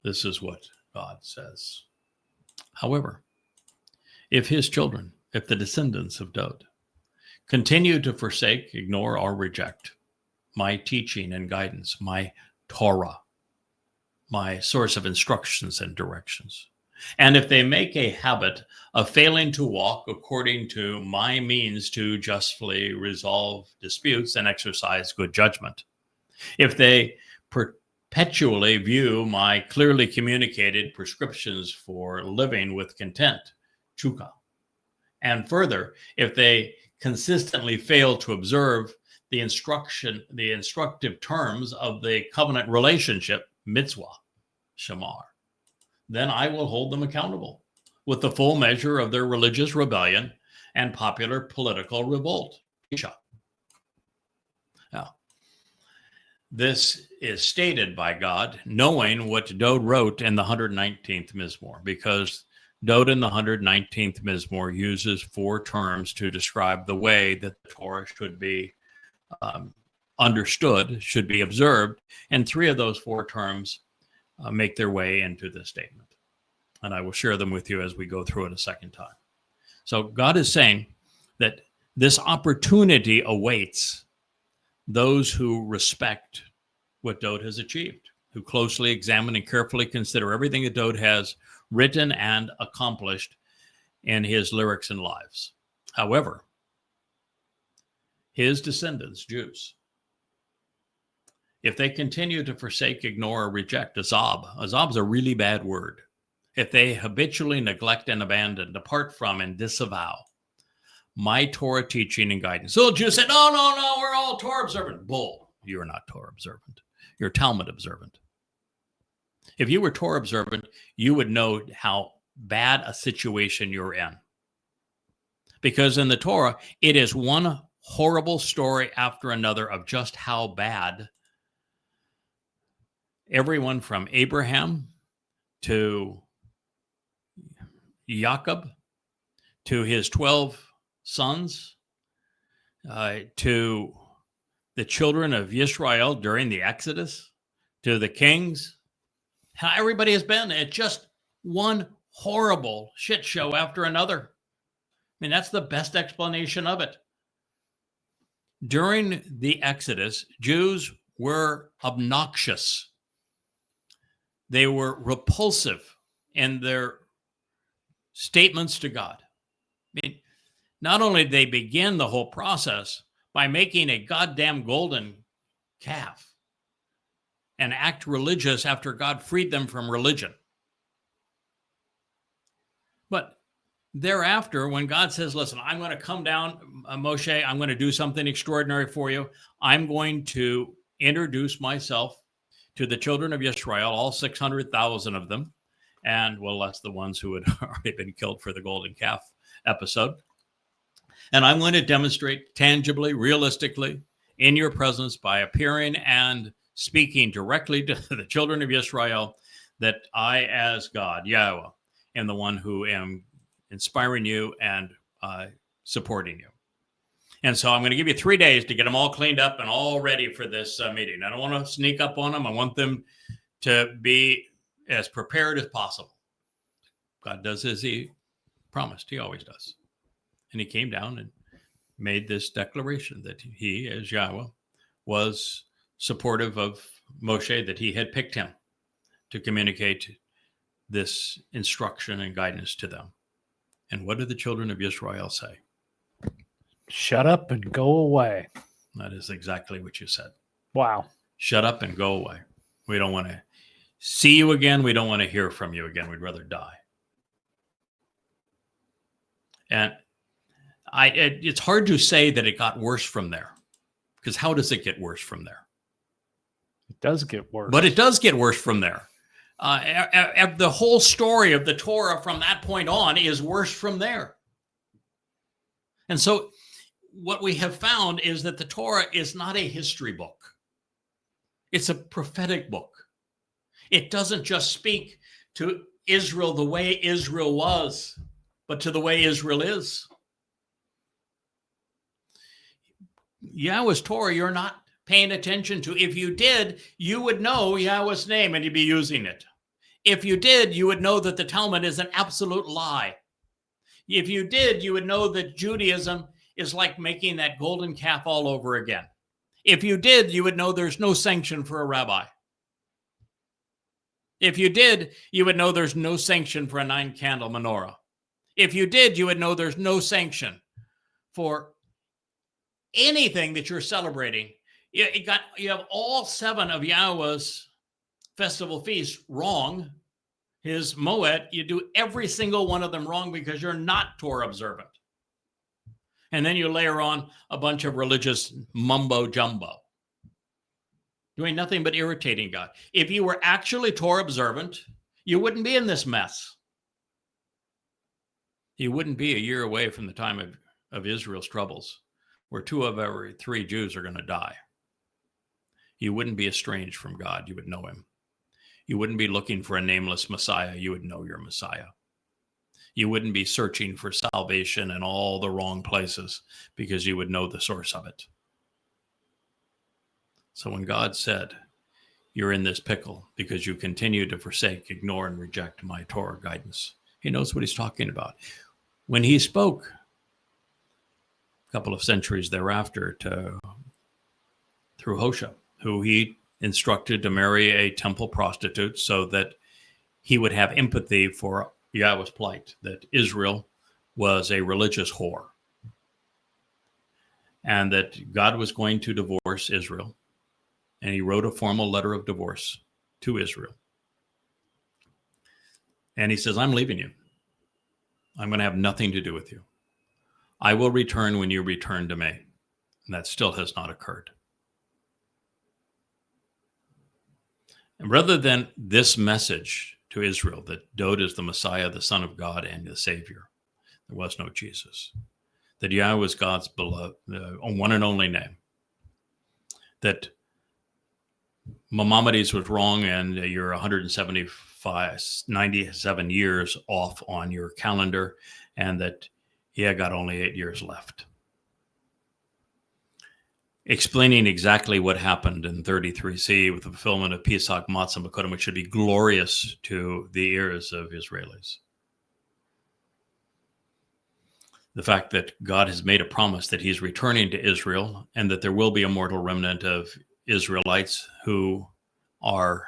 This is what God says. However, if his children, if the descendants of Dowd, continue to forsake, ignore, or reject my teaching and guidance, my Torah, my source of instructions and directions, and if they make a habit of failing to walk according to my means to justly resolve disputes and exercise good judgment, if they perpetually view my clearly communicated prescriptions for living with content, chukah, and further, if they consistently fail to observe the instructive terms of the covenant relationship, mitzvah, shamar, then I will hold them accountable with the full measure of their religious rebellion and popular political revolt. Now, this is stated by God, knowing what Dowd wrote in the 119th Mizmor, because Dowd in the 119th Mizmor uses 4 terms to describe the way that the Torah should be understood, should be observed, and 3 of those 4 terms make their way into this statement. And I will share them with you as we go through it a second time. So God is saying that this opportunity awaits those who respect what Dowd has achieved, who closely examine and carefully consider everything that Dowd has written and accomplished in his lyrics and lives. However, his descendants, Jews, if they continue to forsake, ignore, or reject azab is a really bad word. If they habitually neglect and abandon, depart from, and disavow my Torah teaching and guidance. So Jews said, no, we're all Torah observant. Bull. You're not Torah observant. You're Talmud observant. If you were Torah observant, you would know how bad a situation you're in. Because in the Torah, it is one horrible story after another of just how bad everyone from Abraham to Jacob, to his 12 sons, to the children of Israel during the Exodus, to the kings, how everybody has been. It's just one horrible shit show after another. I mean, that's the best explanation of it. During the Exodus, Jews were obnoxious. They were repulsive in their statements to God. I mean, not only did they begin the whole process by making a goddamn golden calf and act religious after God freed them from religion. But thereafter, when God says, listen, I'm going to come down, Moshe, I'm going to do something extraordinary for you. I'm going to introduce myself to the children of Israel, all 600,000 of them, and well, that's the ones who had already been killed for the golden calf episode. And I'm going to demonstrate tangibly, realistically, in your presence by appearing and speaking directly to the children of Israel that I, as God, Yahweh, am the one who am inspiring you and supporting you. And so I'm going to give you 3 days to get them all cleaned up and all ready for this meeting. I don't want to sneak up on them. I want them to be as prepared as possible. God does as he promised. He always does. And he came down and made this declaration that he, as Yahweh, was supportive of Moshe, that he had picked him to communicate this instruction and guidance to them. And what did the children of Israel say? Shut up and go away. That is exactly what you said. Wow. Shut up and go away. We don't want to see you again. We don't want to hear from you again. We'd rather die. And it's hard to say that it got worse from there, because how does it get worse from there? It does get worse. But it does get worse from there. The whole story of the Torah from that point on is worse from there. And so what we have found is that the Torah is not a history book. It's a prophetic book. It doesn't just speak to Israel the way Israel was, but to the way Israel is. Yahweh's Torah, you're not paying attention to. If you did, you would know Yahweh's name and you'd be using it. If you did, you would know that the Talmud is an absolute lie. If you did, you would know that Judaism is like making that golden calf all over again. If you did, you would know there's no sanction for a rabbi. If you did, you would know there's no sanction for a 9-candle menorah. If you did, you would know there's no sanction for anything that you're celebrating. You have all 7 of Yahweh's festival feasts wrong. His Moed, you do every single one of them wrong because you're not Torah observant. And then you layer on a bunch of religious mumbo jumbo, doing nothing but irritating God. If you were actually Torah observant, you wouldn't be in this mess. You wouldn't be a year away from the time of Israel's troubles, where 2 of every 3 Jews are going to die. You wouldn't be estranged from God. You would know him. You wouldn't be looking for a nameless Messiah. You would know your Messiah. You wouldn't be searching for salvation in all the wrong places because you would know the source of it. So when God said, you're in this pickle because you continue to forsake, ignore, and reject my Torah guidance, he knows what he's talking about. When he spoke a couple of centuries thereafter through Hosea, who he instructed to marry a temple prostitute so that he would have empathy for Yahweh's plight, that Israel was a religious whore, and that God was going to divorce Israel. And he wrote a formal letter of divorce to Israel. And he says, I'm leaving you. I'm going to have nothing to do with you. I will return when you return to me. And that still has not occurred. And rather than this message to Israel that Dowd is the Messiah, the Son of God, and the Savior, there was no Jesus. That Yahweh was God's beloved, one and only name. That Maimonides was wrong and you're 97 years off on your calendar, and that got only 8 years left. Explaining exactly what happened in 33C with the fulfillment of Pesach, Matzah, Makodim, which should be glorious to the ears of Israelis. The fact that God has made a promise that he's returning to Israel and that there will be a mortal remnant of Israelites who are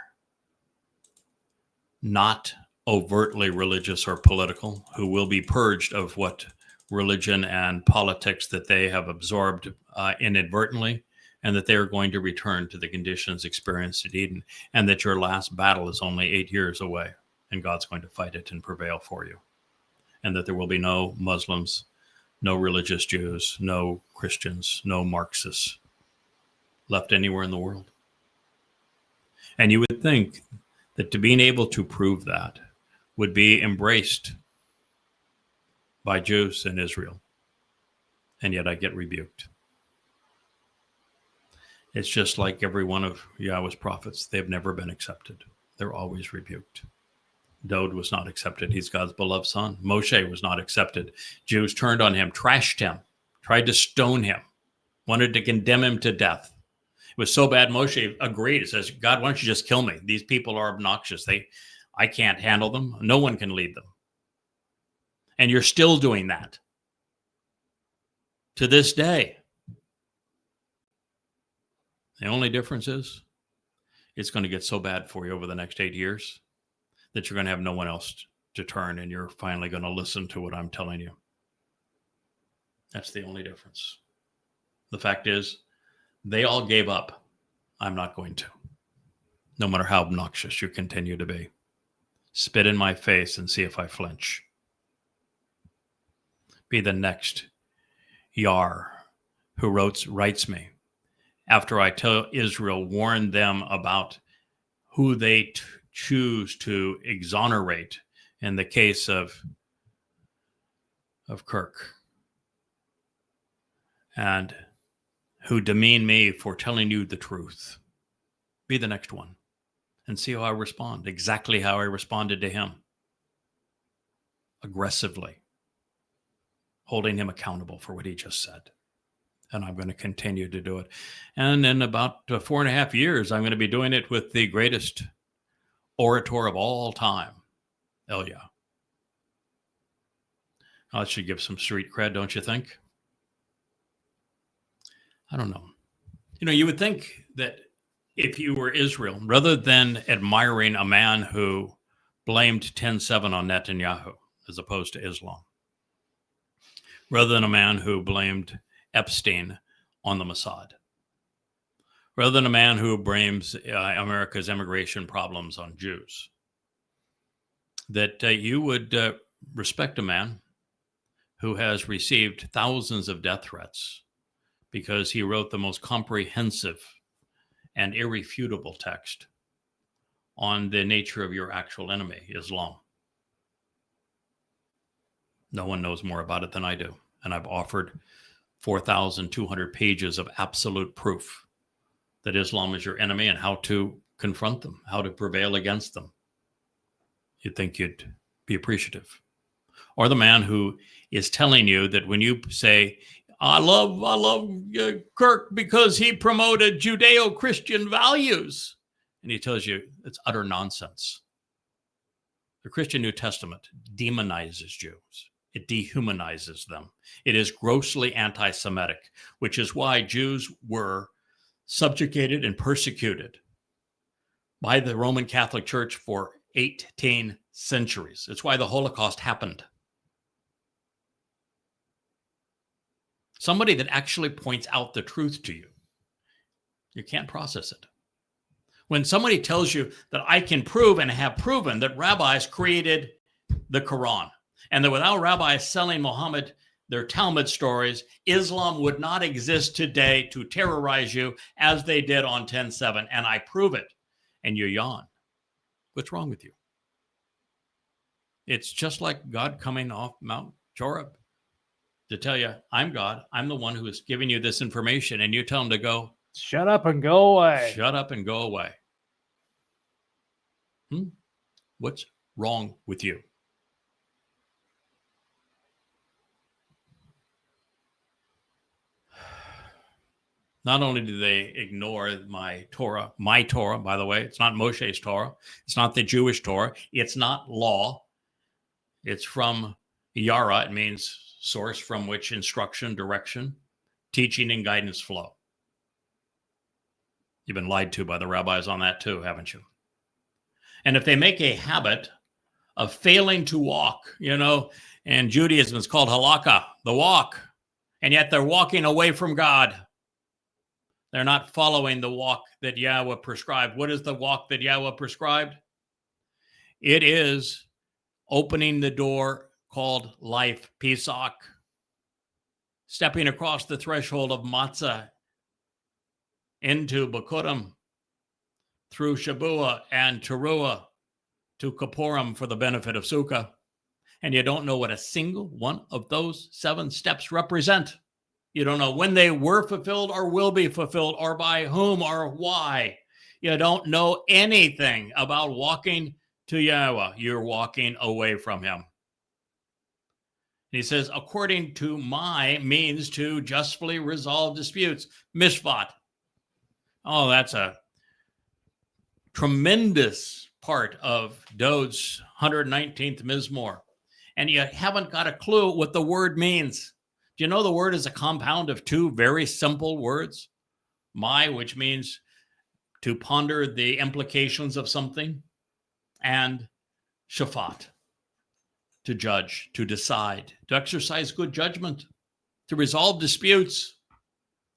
not overtly religious or political, who will be purged of what religion and politics that they have absorbed inadvertently, and that they are going to return to the conditions experienced at Eden, and that your last battle is only 8 years away, and God's going to fight it and prevail for you, and that there will be no Muslims, no religious Jews, no Christians, no Marxists left anywhere in the world. And you would think that to being able to prove that would be embraced by Jews in Israel. And yet I get rebuked. It's just like every one of Yahweh's prophets. They've never been accepted. They're always rebuked. Dowd was not accepted. He's God's beloved son. Moshe was not accepted. Jews turned on him, trashed him, tried to stone him, wanted to condemn him to death. It was so bad, Moshe agreed. He says, God, why don't you just kill me? These people are obnoxious. I can't handle them. No one can lead them. And you're still doing that to this day. The only difference is it's going to get so bad for you over the next 8 years that you're going to have no one else to turn, and you're finally going to listen to what I'm telling you. That's the only difference. The fact is, they all gave up. I'm not going to. No matter how obnoxious you continue to be. Spit in my face and see if I flinch. Be the next Yar who writes me after I tell Israel, warn them about who they choose to exonerate in the case of Kirk, and who demean me for telling you the truth. Be the next one and see how I respond, exactly how I responded to him. Aggressively, holding him accountable for what he just said. And I'm going to continue to do it. And in about 4.5 years, I'm going to be doing it with the greatest orator of all time, Elon. That should give some street cred, don't you think? I don't know. You would think that if you were Israel, rather than admiring a man who blamed 10/7 on Netanyahu, as opposed to Islam, rather than a man who blamed Epstein on the Mossad, rather than a man who blames America's immigration problems on Jews, that you would respect a man who has received thousands of death threats because he wrote the most comprehensive and irrefutable text on the nature of your actual enemy, Islam. No one knows more about it than I do. And I've offered 4,200 pages of absolute proof that Islam is your enemy and how to confront them, how to prevail against them. You'd think you'd be appreciative. Or the man who is telling you that when you say, I love Kirk because he promoted Judeo-Christian values, and he tells you it's utter nonsense. The Christian New Testament demonizes Jews. It dehumanizes them. It is grossly anti-Semitic, which is why Jews were subjugated and persecuted by the Roman Catholic Church for 18 centuries. It's why the Holocaust happened. Somebody that actually points out the truth to you, you can't process it. When somebody tells you that I can prove and have proven that rabbis created the Quran, and that without rabbis selling Muhammad their Talmud stories, Islam would not exist today to terrorize you as they did on 10/7, and I prove it, and you yawn. What's wrong with you? It's just like God coming off Mount Torah to tell you, I'm God. I'm the one who is giving you this information. And you tell him to go. Shut up and go away. Shut up and go away. What's wrong with you? Not only do they ignore my Torah, by the way, it's not Moshe's Torah. It's not the Jewish Torah. It's not law. It's from Yara. It means source from which instruction, direction, teaching, and guidance flow. You've been lied to by the rabbis on that too, haven't you? And if they make a habit of failing to walk, and Judaism is called halakha, the walk, and yet they're walking away from God. They're not following the walk that Yahweh prescribed. What is the walk that Yahweh prescribed? It is opening the door called life, Pesach, stepping across the threshold of matzah into Bikurim, through Shabua and Teruah to Kippurim for the benefit of Sukkah. And you don't know what a single one of those 7 steps represent. You don't know when they were fulfilled or will be fulfilled or by whom or why. You don't know anything about walking to Yahweh. You're walking away from him. He says, according to my means to justly resolve disputes. Mishpat. Oh, that's a tremendous part of Dowd's 119th Mizmor. And you haven't got a clue what the word means. Do you know the word is a compound of 2 very simple words? My, which means to ponder the implications of something, and Shaphat, to judge, to decide, to exercise good judgment, to resolve disputes,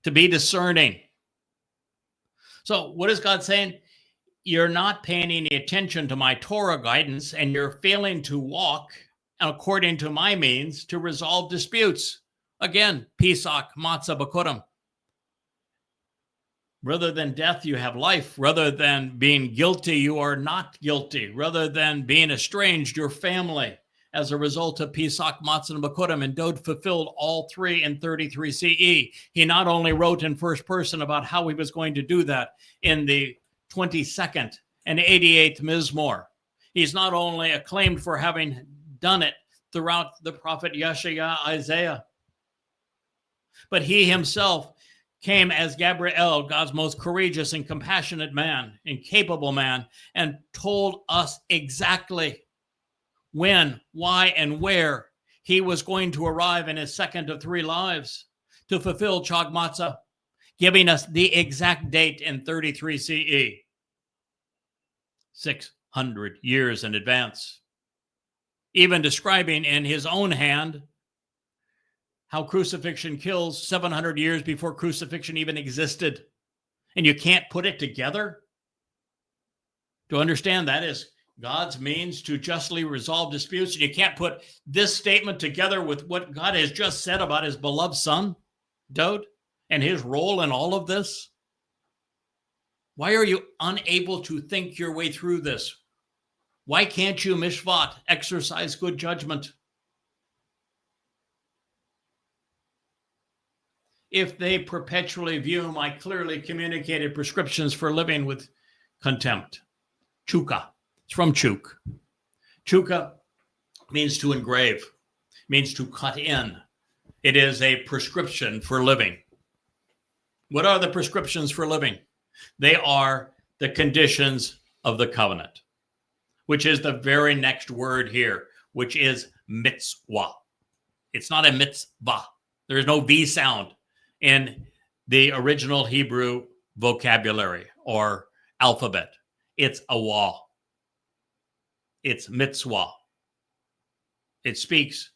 to be discerning. So what is God saying? You're not paying any attention to my Torah guidance, and you're failing to walk according to my means to resolve disputes. Again, Pesach, Matzah, Bakurim. Rather than death, you have life. Rather than being guilty, you are not guilty. Rather than being estranged, your family. As a result of Pesach, Matzah, and Bakurim, and Dowd fulfilled all three in 33 CE. He not only wrote in first person about how he was going to do that in the 22nd and 88th Mizmor. He's not only acclaimed for having done it throughout the prophet Yeshaya, Isaiah, but he himself came as Gabriel, God's most courageous and compassionate man, and capable man, and told us exactly when, why, and where he was going to arrive in his second of three lives to fulfill Chag Matzah, giving us the exact date in 33 CE, 600 years in advance, even describing in his own hand how crucifixion kills 700 years before crucifixion even existed. And you can't put it together? To understand that is God's means to justly resolve disputes, and you can't put this statement together with what God has just said about his beloved son, Dowd, and his role in all of this? Why are you unable to think your way through this? Why can't you, Mishvat, exercise good judgment? If they perpetually view my clearly communicated prescriptions for living with contempt. Chuka. It's from chuk. Chuka means to engrave, means to cut in. It is a prescription for living. What are the prescriptions for living? They are the conditions of the covenant, which is the very next word here, which is mitzvah. It's not a mitzvah. There is no V sound in the original Hebrew vocabulary or alphabet. It's awah. It's mitzvah. It speaks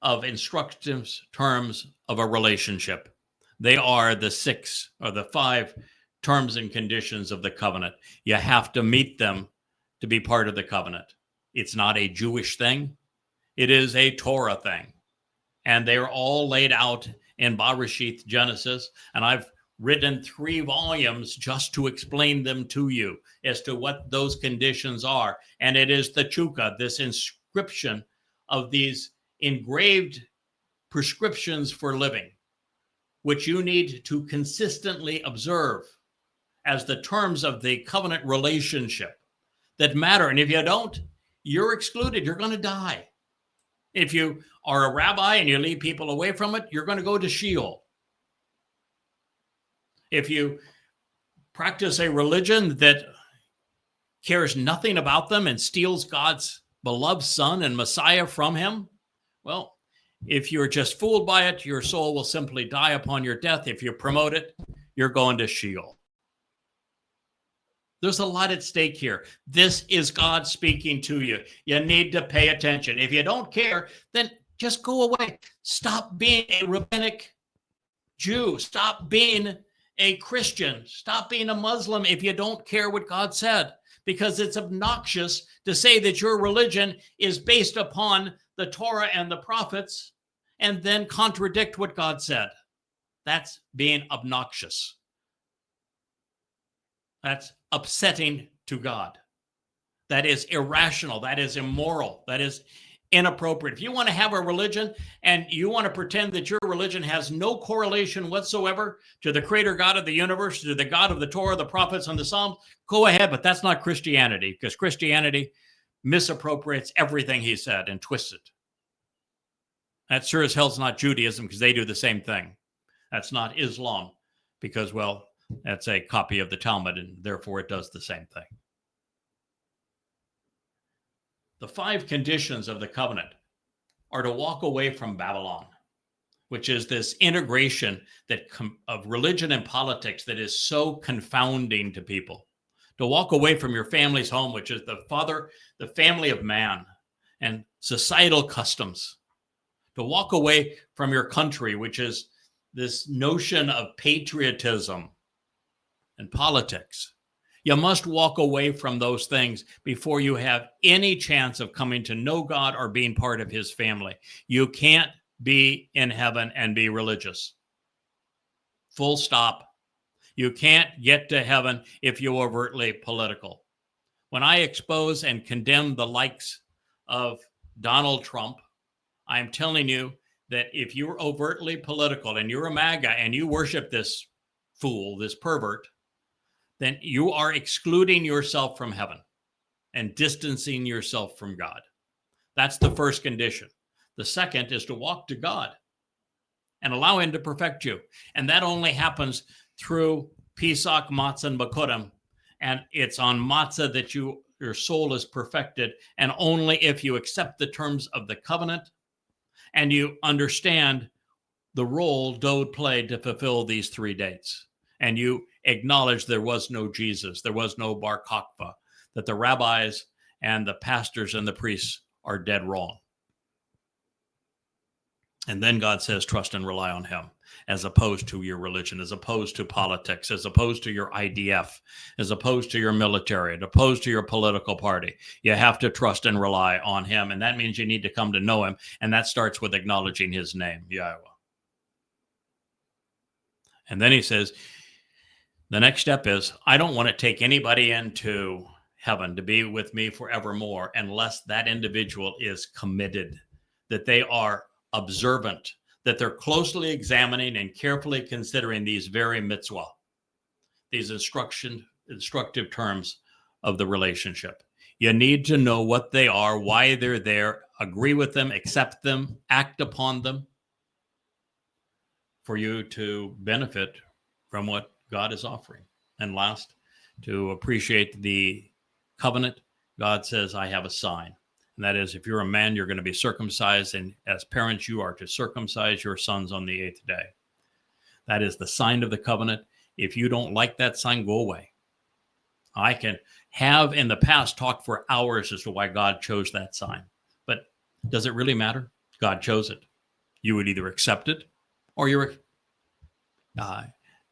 of instructive terms of a relationship. They are the six or the five terms and conditions of the covenant. You have to meet them to be part of the covenant. It's not a Jewish thing. It is a Torah thing. And they're all laid out in Bereshith, Genesis. And I've written 3 volumes just to explain them to you as to what those conditions are. And it is the chukah, this inscription of these engraved prescriptions for living, which you need to consistently observe as the terms of the covenant relationship that matter. And if you don't, you're excluded. You're going to die. If you are a rabbi and you lead people away from it, you're going to go to Sheol. If you practice a religion that cares nothing about them and steals God's beloved son and Messiah from him, well, if you're just fooled by it, your soul will simply die upon your death. If you promote it, you're going to Sheol. There's a lot at stake here. This is God speaking to you. You need to pay attention. If you don't care, then just go away. Stop being a rabbinic Jew. Stop being a Christian. Stop being a Muslim if you don't care what God said, because it's obnoxious to say that your religion is based upon the Torah and the prophets and then contradict what God said. That's being obnoxious. That's upsetting to God. That is irrational. That is immoral. That is inappropriate. If you want to have a religion and you want to pretend that your religion has no correlation whatsoever to the creator God of the universe, to the God of the Torah, the prophets, and the Psalms, go ahead, but that's not Christianity, because Christianity misappropriates everything he said and twists it. That sure as hell's not Judaism, because they do the same thing. That's not Islam, because, well, that's a copy of the Talmud, and therefore it does the same thing. The 5 conditions of the covenant are to walk away from Babylon, which is this integration that of religion and politics that is so confounding to people. to walk away from your family's home, which is the family of man, and societal customs, to walk away from your country, which is this notion of patriotism and politics. You must walk away from those things before you have any chance of coming to know God or being part of his family. You can't be in heaven and be religious. Full stop. You can't get to heaven if you're overtly political. When I expose and condemn the likes of Donald Trump, I'm telling you that if you're overtly political and you're a MAGA and you worship this fool, this pervert, then you are excluding yourself from heaven and distancing yourself from God. That's the first condition. The second is to walk to God and allow him to perfect you. And that only happens through Pesach, Matzah, and Bakurim. And it's on Matzah that your soul is perfected. And only if you accept the terms of the covenant and you understand the role Dowd played to fulfill these 3 dates. And you acknowledge there was no Jesus, there was no Bar Kokhba, that the rabbis and the pastors and the priests are dead wrong. And then God says, trust and rely on him, as opposed to your religion, as opposed to politics, as opposed to your IDF, as opposed to your military, as opposed to your political party. You have to trust and rely on him. And that means you need to come to know him. And that starts with acknowledging his name, Yahweh. And then he says, the next step is, I don't want to take anybody into heaven to be with me forevermore unless that individual is committed, that they are observant, that they're closely examining and carefully considering these very mitzvah, these instructive terms of the relationship. You need to know what they are, why they're there, agree with them, accept them, act upon them, for you to benefit from what God is offering. And last, to appreciate the covenant, God says, I have a sign. And that is, if you're a man, you're going to be circumcised. And as parents, you are to circumcise your sons on the 8th day. That is the sign of the covenant. If you don't like that sign, go away. I can have in the past talked for hours as to why God chose that sign. But does it really matter? God chose it. You would either accept it or you're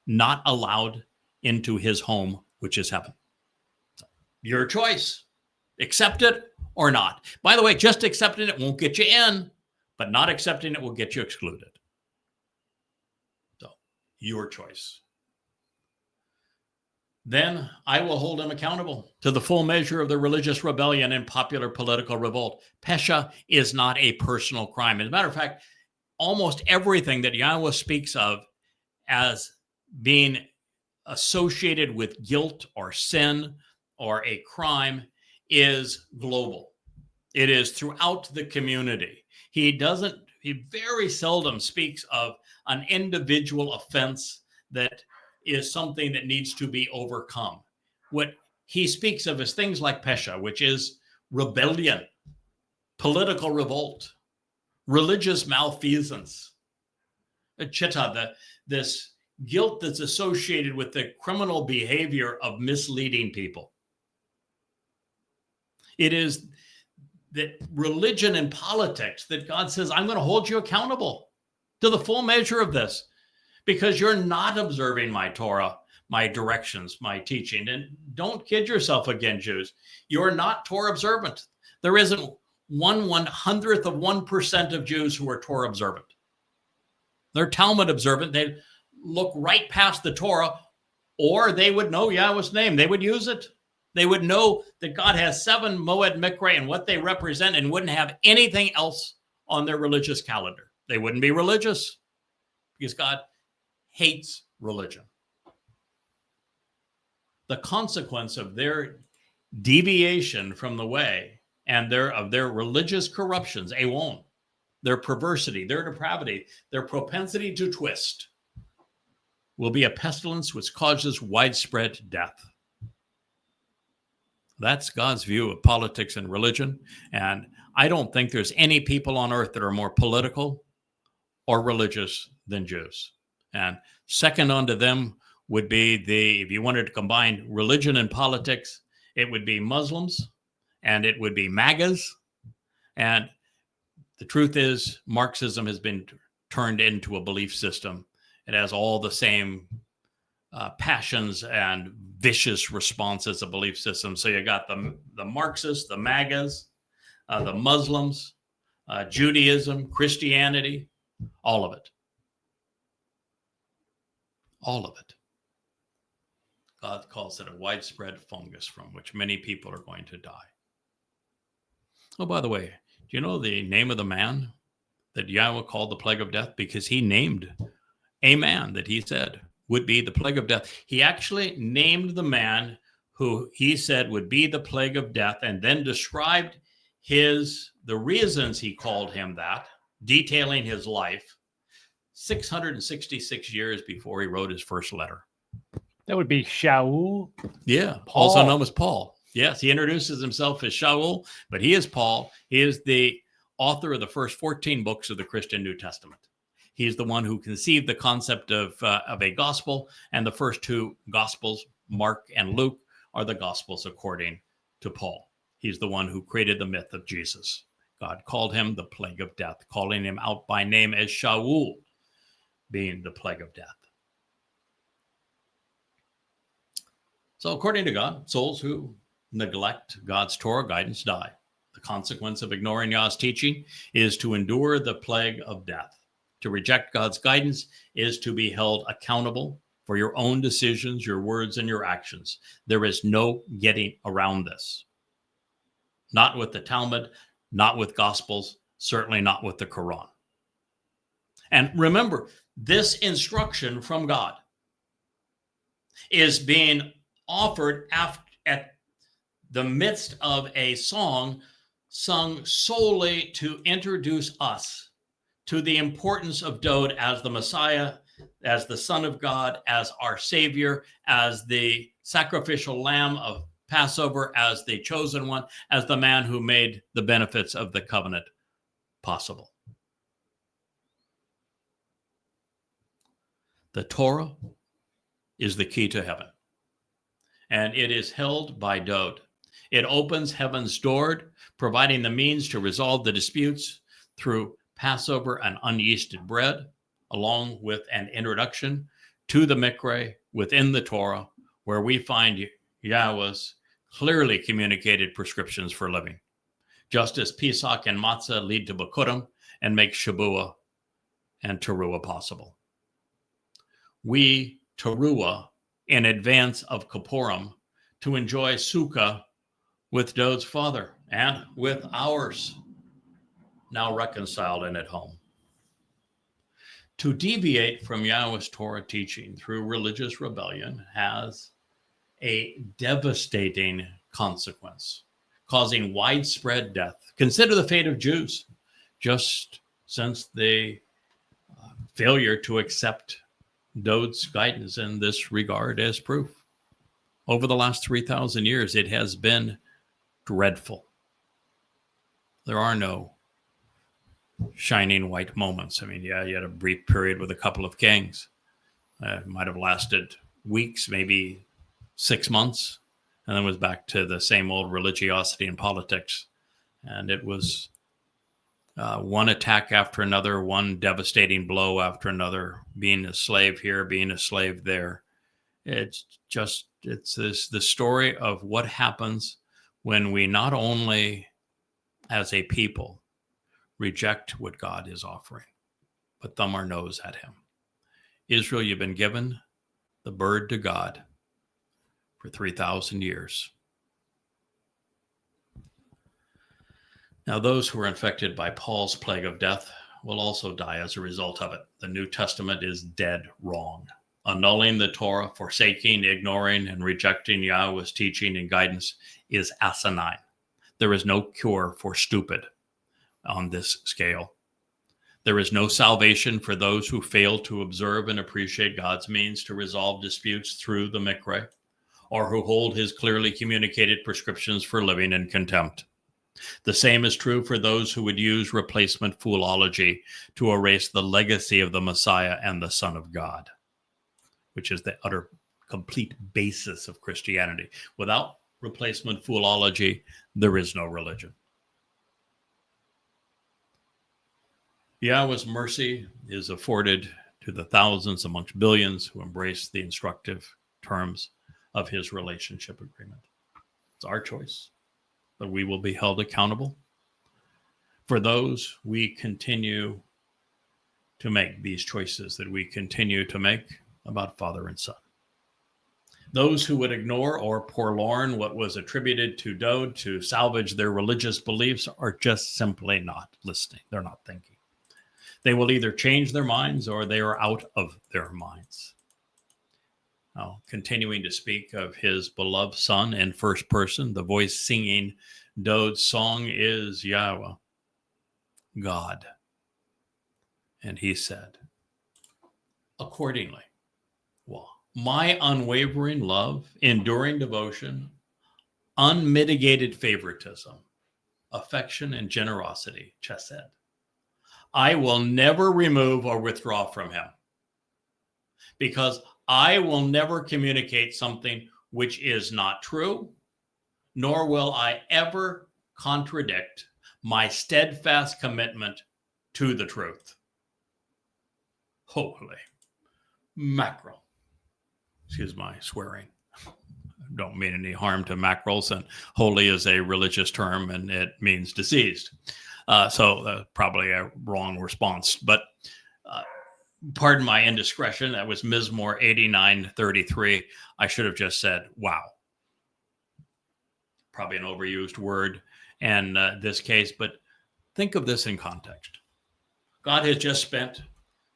not allowed into his home, which is heaven. Your choice. Accept it or not. By the way, just accepting it won't get you in, but not accepting it will get you excluded. So, your choice. Then I will hold him accountable to the full measure of the religious rebellion and popular political revolt. Pesha is not a personal crime. As a matter of fact, almost everything that Yahweh speaks of as being associated with guilt or sin or a crime is global. It is throughout the community. He very seldom speaks of an individual offense that is something that needs to be overcome. What he speaks of is things like Pesha, which is rebellion, political revolt, religious malfeasance, chitta, this guilt that's associated with the criminal behavior of misleading people. It is that religion and politics that God says, I'm going to hold you accountable to the full measure of this because you're not observing my Torah, my directions, my teaching. And don't kid yourself again, Jews. You're not Torah observant. There isn't 1/100th of 1% of Jews who are Torah observant. They're Talmud observant. They look right past the Torah, or they would know Yahweh's name. They would use it. They would know that God has 7 Moed Mikra and what they represent and wouldn't have anything else on their religious calendar. They wouldn't be religious because God hates religion. The consequence of their deviation from the way and of their religious corruptions, Awon, their perversity, their depravity, their propensity to twist, will be a pestilence which causes widespread death. That's God's view of politics and religion. And I don't think there's any people on earth that are more political or religious than Jews. And second unto them would be if you wanted to combine religion and politics, it would be Muslims and it would be MAGAs. And the truth is, Marxism has been turned into a belief system. It has all the same passions and vicious responses of belief systems. So you got the Marxists, the MAGAs, the Muslims, Judaism, Christianity, all of it. All of it. God calls it a widespread fungus from which many people are going to die. Oh, by the way, do you know the name of the man that Yahweh called the plague of death? Because he named a man that he said would be the plague of death. He actually named the man who he said would be the plague of death, and then described the reasons he called him that, detailing his life 666 years before he wrote his first letter. That would be Shaul. Yeah, Paul. Also known as Paul. Yes, he introduces himself as Shaul, but he is Paul. He is the author of the first 14 books of the Christian New Testament. He's the one who conceived the concept of a gospel, and the first two gospels, Mark and Luke, are the gospels according to Paul. He's the one who created the myth of Jesus. God called him the plague of death, calling him out by name as Shaul, being the plague of death. So according to God, souls who neglect God's Torah guidance die. The consequence of ignoring Yah's teaching is to endure the plague of death. To reject God's guidance is to be held accountable for your own decisions, your words, and your actions. There is no getting around this. Not with the Talmud, not with Gospels, certainly not with the Quran. And remember, this instruction from God is being offered at the midst of a song sung solely to introduce us to the importance of Dowd as the Messiah, as the Son of God, as our Savior, as the sacrificial lamb of Passover, as the chosen one, as the man who made the benefits of the covenant possible. The Torah is the key to heaven, and it is held by Dowd. It opens heaven's door, providing the means to resolve the disputes through Passover and unyeasted bread, along with an introduction to the Mikra within the Torah, where we find Yahweh's clearly communicated prescriptions for living, just as Pesach and Matzah lead to Bikurim and make Shabuah and Teruah possible. We Teruah in advance of Kippurim to enjoy Sukkah with Dowd's father and with ours, now reconciled and at home. To deviate from Yahweh's Torah teaching through religious rebellion has a devastating consequence, causing widespread death. Consider the fate of Jews, just since the failure to accept Dowd's guidance in this regard as proof. Over the last 3,000 years, it has been dreadful. There are no shining white moments. I mean, yeah, you had a brief period with a couple of kings. It might have lasted weeks, maybe 6 months, and then was back to the same old religiosity and politics. And it was one attack after another, one devastating blow after another, being a slave here, being a slave there. It's the story of what happens when we not only as a people reject what God is offering, but thumb our nose at him. Israel, you've been given the bird to God for 3,000 years. Now, those who are infected by Paul's plague of death will also die as a result of it. The New Testament is dead wrong. Annulling the Torah, forsaking, ignoring, and rejecting Yahweh's teaching and guidance is asinine. There is no cure for stupid on this scale. There is no salvation for those who fail to observe and appreciate God's means to resolve disputes through the Mikra, or who hold his clearly communicated prescriptions for living in contempt. The same is true for those who would use replacement foolology to erase the legacy of the Messiah and the Son of God, which is the utter complete basis of Christianity. Without replacement foolology, there is no religion. Yahweh's mercy is afforded to the thousands amongst billions who embrace the instructive terms of his relationship agreement. It's our choice, but we will be held accountable for those we continue to make these choices that we continue to make about father and son. Those who would ignore or forlorn what was attributed to Dowd to salvage their religious beliefs are just simply not listening. They're not thinking. They will either change their minds or they are out of their minds. Now, continuing to speak of his beloved son in first person, the voice singing Dowd's song is Yahweh, God. And he said, accordingly, well, my unwavering love, enduring devotion, unmitigated favoritism, affection, and generosity, chesed, I will never remove or withdraw from him, because I will never communicate something which is not true, nor will I ever contradict my steadfast commitment to the truth. Holy mackerel. Excuse my swearing. Don't mean any harm to mackerels, and holy is a religious term and it means deceased. So probably a wrong response, but pardon my indiscretion. That was Mizmor 89:33. I should have just said, wow. Probably an overused word in this case, but think of this in context. God has just spent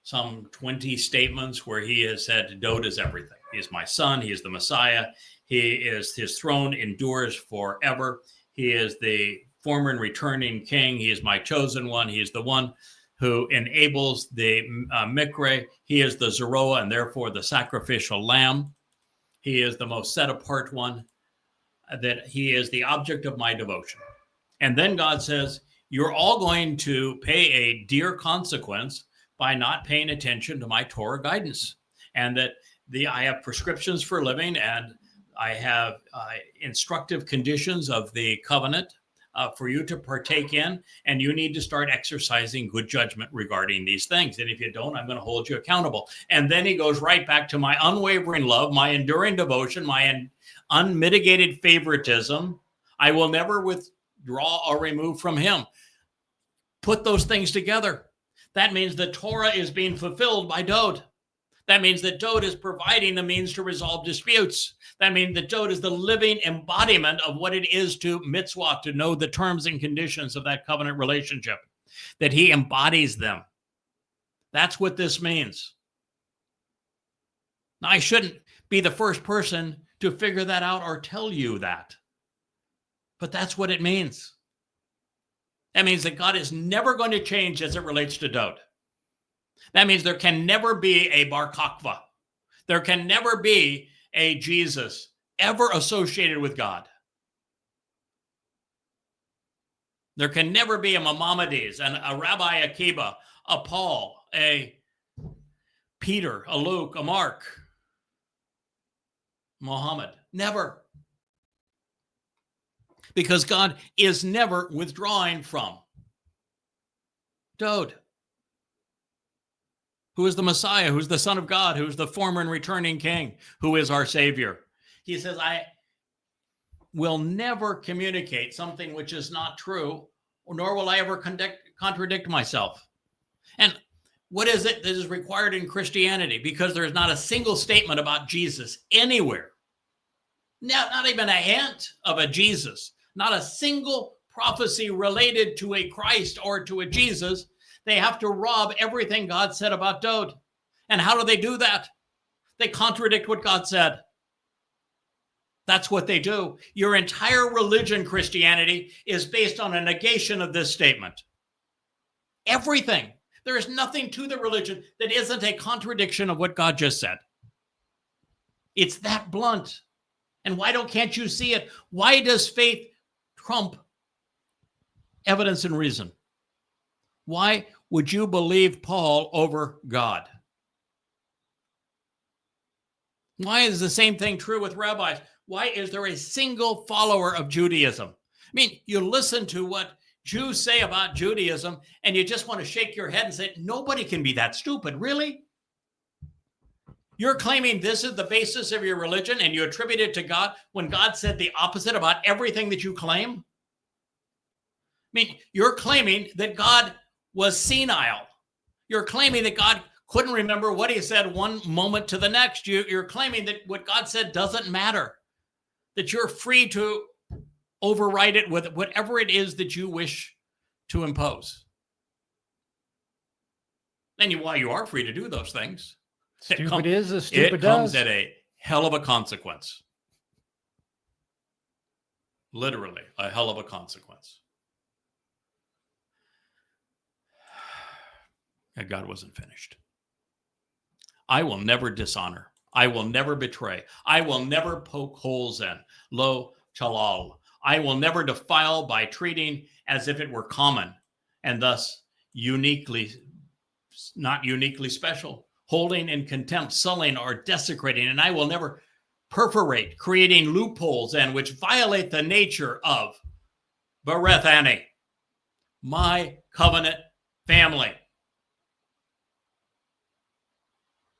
some 20 statements where he has said, Dowd is everything. He is my son. He is the Messiah. His throne endures forever. He is the former and returning king. He is my chosen one. He is the one who enables the Mikre. He is the Zeroah and therefore the sacrificial lamb. He is the most set apart one, that he is the object of my devotion. And then God says, you're all going to pay a dear consequence by not paying attention to my Torah guidance. And that I have prescriptions for living, and I have instructive conditions of the covenant for you to partake in, and you need to start exercising good judgment regarding these things. And if you don't, I'm going to hold you accountable. And then he goes right back to my unwavering love, my enduring devotion, my unmitigated favoritism. I will never withdraw or remove from him. Put those things together. That means the Torah is being fulfilled by Dowd. That means that Dowd is providing the means to resolve disputes. That means that Dowd is the living embodiment of what it is to mitzvah, to know the terms and conditions of that covenant relationship, that he embodies them. That's what this means. Now, I shouldn't be the first person to figure that out or tell you that, but that's what it means. That means that God is never going to change as it relates to Dowd. That means there can never be a Bar Kokhba. There can never be a Jesus ever associated with God. There can never be a Maimonides, and a Rabbi Akiba, a Paul, a Peter, a Luke, a Mark, Muhammad. Never. Because God is never withdrawing from Dowd, who is the Messiah, who is the Son of God, who is the former and returning King, who is our Savior. He says, I will never communicate something which is not true, nor will I ever contradict myself. And what is it that is required in Christianity? Because there is not a single statement about Jesus anywhere. Not even a hint of a Jesus. Not a single prophecy related to a Christ or to a Jesus. They have to rob everything God said about Dowd. And how do they do that? They contradict what God said. That's what they do. Your entire religion, Christianity, is based on a negation of this statement. Everything. There is nothing to the religion that isn't a contradiction of what God just said. It's that blunt. And can't you see it? Why does faith trump evidence and reason? Why would you believe Paul over God? Why is the same thing true with rabbis? Why is there a single follower of Judaism? I mean, you listen to what Jews say about Judaism, and you just want to shake your head and say, nobody can be that stupid, really? You're claiming this is the basis of your religion, and you attribute it to God when God said the opposite about everything that you claim? I mean, you're claiming that God was senile. You're claiming that God couldn't remember what he said one moment to the next. You're claiming that what God said doesn't matter, that you're free to override it with whatever it is that you wish to impose. And while you are free to do those things, Stupid is as stupid it comes does. at a hell of a consequence. Literally, a hell of a consequence. And God wasn't finished. I will never dishonor. I will never betray. I will never poke holes in. Lo chalal. I will never defile by treating as if it were common and thus not uniquely special, holding in contempt, sullying, or desecrating. And I will never perforate, creating loopholes and which violate the nature of Berethani, my covenant family.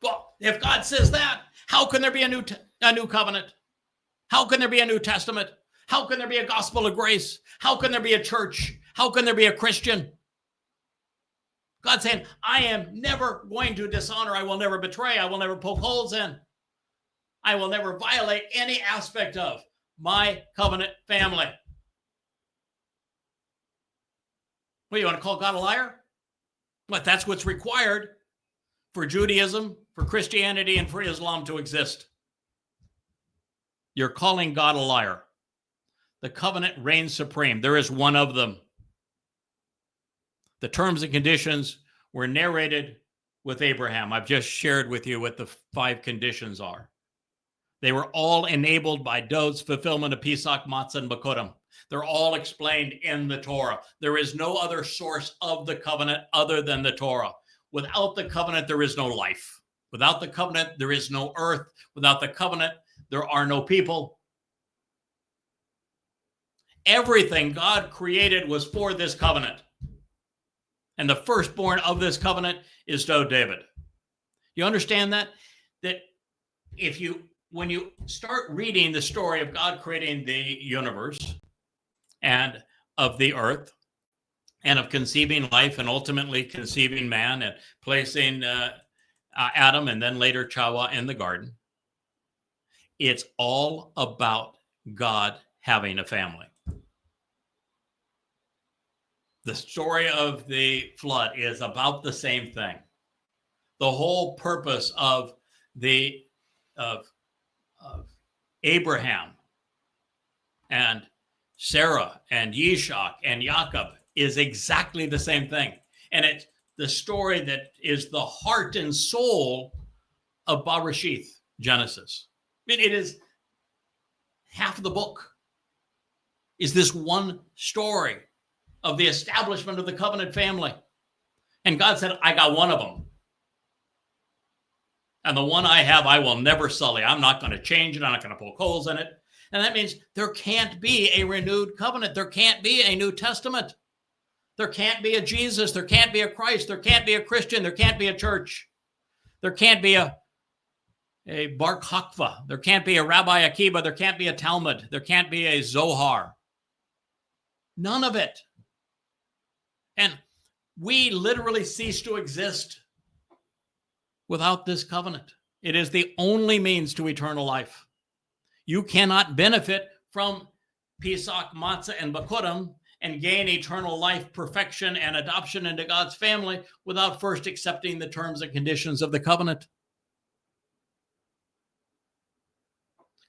Well, if God says that, how can there be a new covenant? How can there be a New Testament? How can there be a gospel of grace? How can there be a church? How can there be a Christian? God's saying, I am never going to dishonor. I will never betray. I will never poke holes in. I will never violate any aspect of my covenant family. What, you want to call God a liar? What, that's what's required for Judaism, for Christianity, and for Islam to exist. You're calling God a liar. The covenant reigns supreme. There is one of them. The terms and conditions were narrated with Abraham. I've just shared with you what the 5 conditions are. They were all enabled by Dowd's fulfillment of Pesach, Matzah, and Bakurim. They're all explained in the Torah. There is no other source of the covenant other than the Torah. Without the covenant, there is no life. Without the covenant, there is no earth. Without the covenant, there are no people. Everything God created was for this covenant. And the firstborn of this covenant is David. You understand that? That when you start reading the story of God creating the universe and of the earth and of conceiving life and ultimately conceiving man and placing Adam and then later Chawah in the garden, it's all about God having a family. The story of the flood is about the same thing. The whole purpose of Abraham and Sarah and Yishak and Jacob is exactly the same thing. And it's the story that is the heart and soul of Bereshith, Genesis. I mean, it is half of the book is this one story of the establishment of the covenant family. And God said, I got one of them. And the one I have, I will never sully. I'm not going to change it. I'm not going to poke holes in it. And that means there can't be a renewed covenant. There can't be a New Testament. There can't be a Jesus. There can't be a Christ. There can't be a Christian. There can't be a church. There can't be a Bar Kokhba. There can't be a Rabbi Akiba. There can't be a Talmud. There can't be a Zohar. None of it. And we literally cease to exist without this covenant. It is the only means to eternal life. You cannot benefit from Pesach, Matzah, and Bakurim and gain eternal life, perfection, and adoption into God's family without first accepting the terms and conditions of the covenant.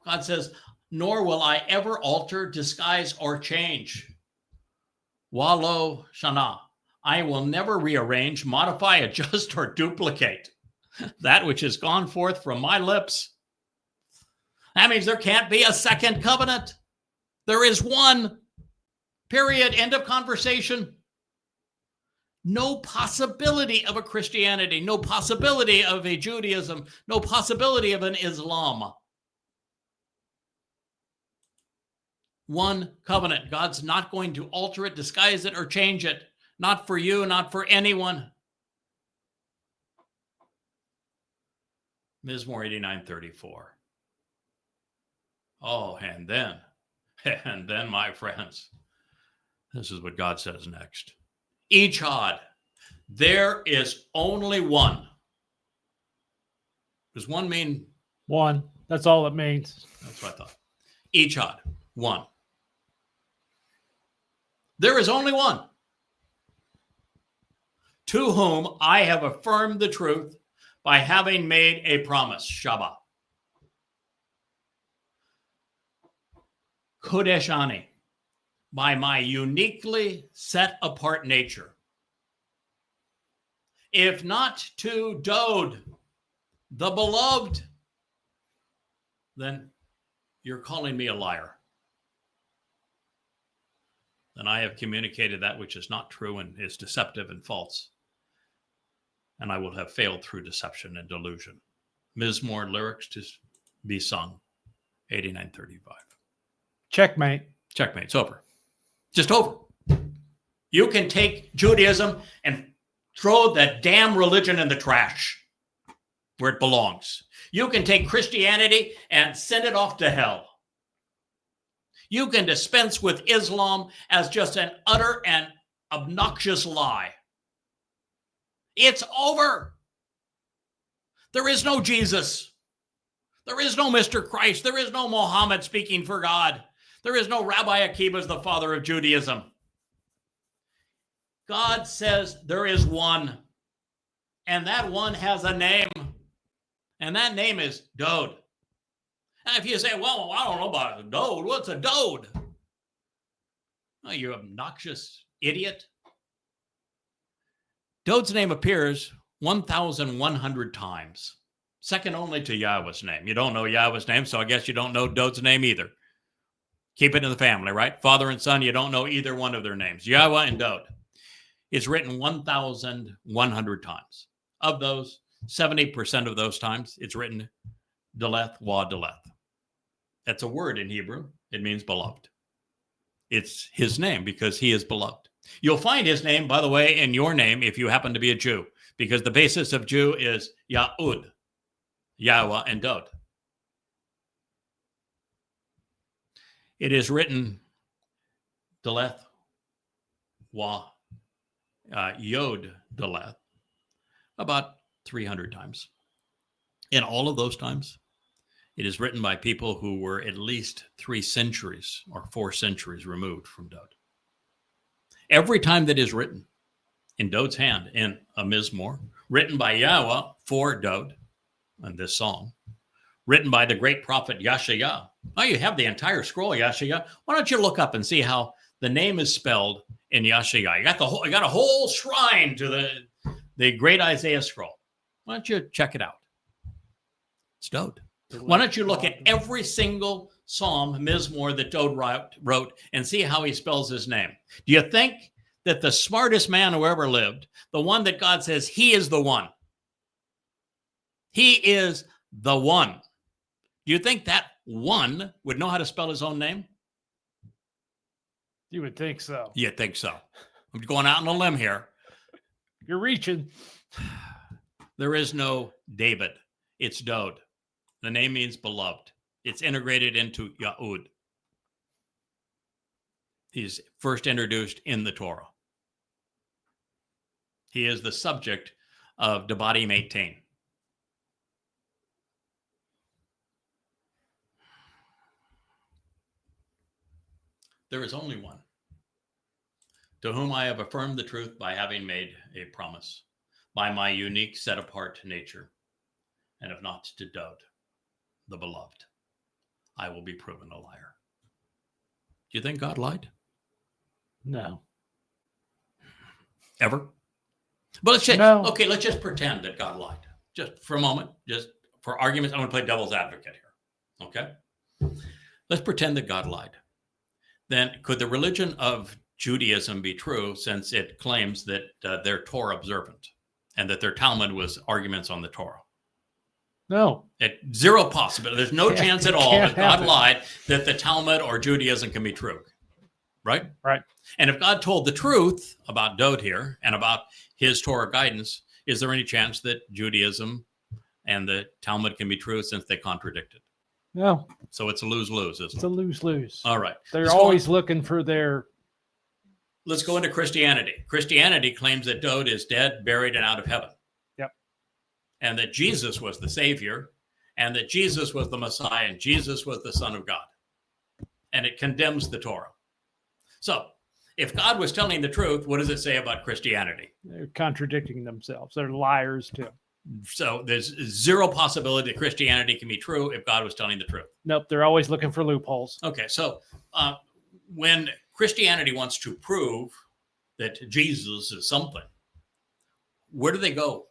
God says, nor will I ever alter, disguise, or change. Walo Shana. I will never rearrange, modify, adjust, or duplicate that which has gone forth from my lips. That means there can't be a second covenant. There is one. Period. End of conversation. No possibility of a Christianity, no possibility of a Judaism, no possibility of an Islam. One covenant. God's not going to alter it, disguise it, or change it. Not for you, not for anyone. Mizmor 89:34. Oh, and then, my friends, this is what God says next. Echad, there is only one. Does one mean? One. That's all it means. That's what I thought. Echad, one. There is only one. To whom I have affirmed the truth by having made a promise. Shabat. Kodeshani. By my uniquely set apart nature. If not to Dowd, the beloved, then you're calling me a liar. Then I have communicated that which is not true and is deceptive and false. And I will have failed through deception and delusion. Mizmor lyrics to be sung. 89:35. Checkmate. Checkmate. It's over. Just over. You can take Judaism and throw that damn religion in the trash where it belongs. You can take Christianity and send it off to hell. You can dispense with Islam as just an utter and obnoxious lie. It's over. There is no Jesus. There is no Mr. Christ. There is no Muhammad speaking for God. There is no Rabbi Akiba as the father of Judaism. God says there is one, and that one has a name, and that name is Dowd. And if you say, well, I don't know about a Dowd. What's a Dowd? Oh, you obnoxious idiot. Dowd's name appears 1,100 times, second only to Yahweh's name. You don't know Yahweh's name, so I guess you don't know Dowd's name either. Keep it in the family, right? Father and son, you don't know either one of their names. Yahweh and Dowd. It's written 1,100 times. Of those, 70% of those times, it's written Deleth, Wa Deleth. That's a word in Hebrew. It means beloved. It's his name because he is beloved. You'll find his name, by the way, in your name if you happen to be a Jew, because the basis of Jew is Yahud, Yahweh, and Dowd. It is written Deleth, Wa, Yod, Deleth, about 300 times. In all of those times, it is written by people who were at least 3 centuries or 4 centuries removed from Dowd. Every time that is written in Dowd's hand in a Mizmor, written by Yahweh for Dowd, and this song, written by the great prophet Yashayah. Oh, you have the entire scroll, Yashayah. Why don't you look up and see how the name is spelled in Yashayah? You got a whole shrine to the great Isaiah scroll. Why don't you check it out? It's Dowd. Why don't you look at every single psalm, Mizmor, that Dowd wrote and see how he spells his name? Do you think that the smartest man who ever lived, the one that God says he is the one, he is the one, do you think that one would know how to spell his own name? You would think so. You think so. I'm going out on a limb here. You're reaching. There is no David. It's Dowd. The name means beloved. It's integrated into Yahud. He's first introduced in the Torah. He is the subject of Debatim 18. There is only one, to whom I have affirmed the truth by having made a promise, by my unique set-apart nature, and if not to Dowd, the beloved, I will be proven a liar. Do you think God lied? No. Ever? But let's just, No. Okay, let's just pretend that God lied. Just for a moment, just for arguments, I'm going to play devil's advocate here. Okay? Let's pretend that God lied. Then could the religion of Judaism be true, since it claims that they're Torah observant and that their Talmud was arguments on the Torah. No. Zero possibility. There's no chance at all, can't if God happen. lied, that the Talmud or Judaism can be true. Right? Right. And if God told the truth about Dowd here and about his Torah guidance, is there any chance that Judaism and the Talmud can be true, since they contradict it? No. So it's a lose-lose, isn't It's it? a lose-lose. All right. They're always looking for their... Let's go into Christianity. Christianity claims that Dowd is dead, buried, and out of heaven. Yep. And that Jesus was the Savior, and that Jesus was the Messiah, and Jesus was the Son of God. And it condemns the Torah. So, if God was telling the truth, what does it say about Christianity? They're contradicting themselves. They're liars too. So there's zero possibility that Christianity can be true if God was telling the truth. Nope. They're always looking for loopholes. Okay, so when Christianity wants to prove that Jesus is something, where do they go?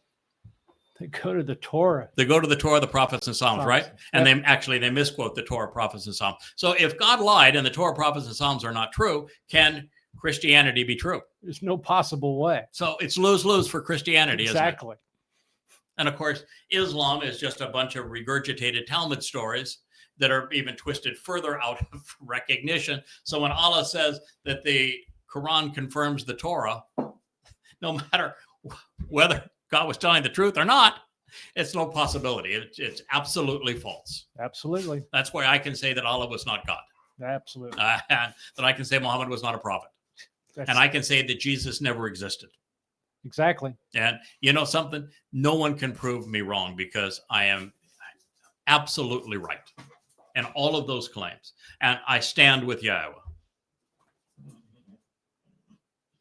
They go to the Torah. They go to the Torah, the prophets, and Psalms, right? And Yep. they misquote the Torah, prophets, and Psalms. So if God lied and the Torah, prophets, and Psalms are not true, can Christianity be true? There's no possible way. So it's lose-lose for Christianity, Exactly. isn't it? And of course, Islam is just a bunch of regurgitated Talmud stories that are even twisted further out of recognition. So when Allah says that the Quran confirms the Torah, no matter whether God was telling the truth or not, it's no possibility. It's absolutely false. Absolutely. That's why I can say that Allah was not God. Absolutely. And that I can say Muhammad was not a prophet. That's And I can say that Jesus never existed. exactly. And you know something? No one can prove me wrong, because I am absolutely right in all of those claims. And I stand with Yahowah.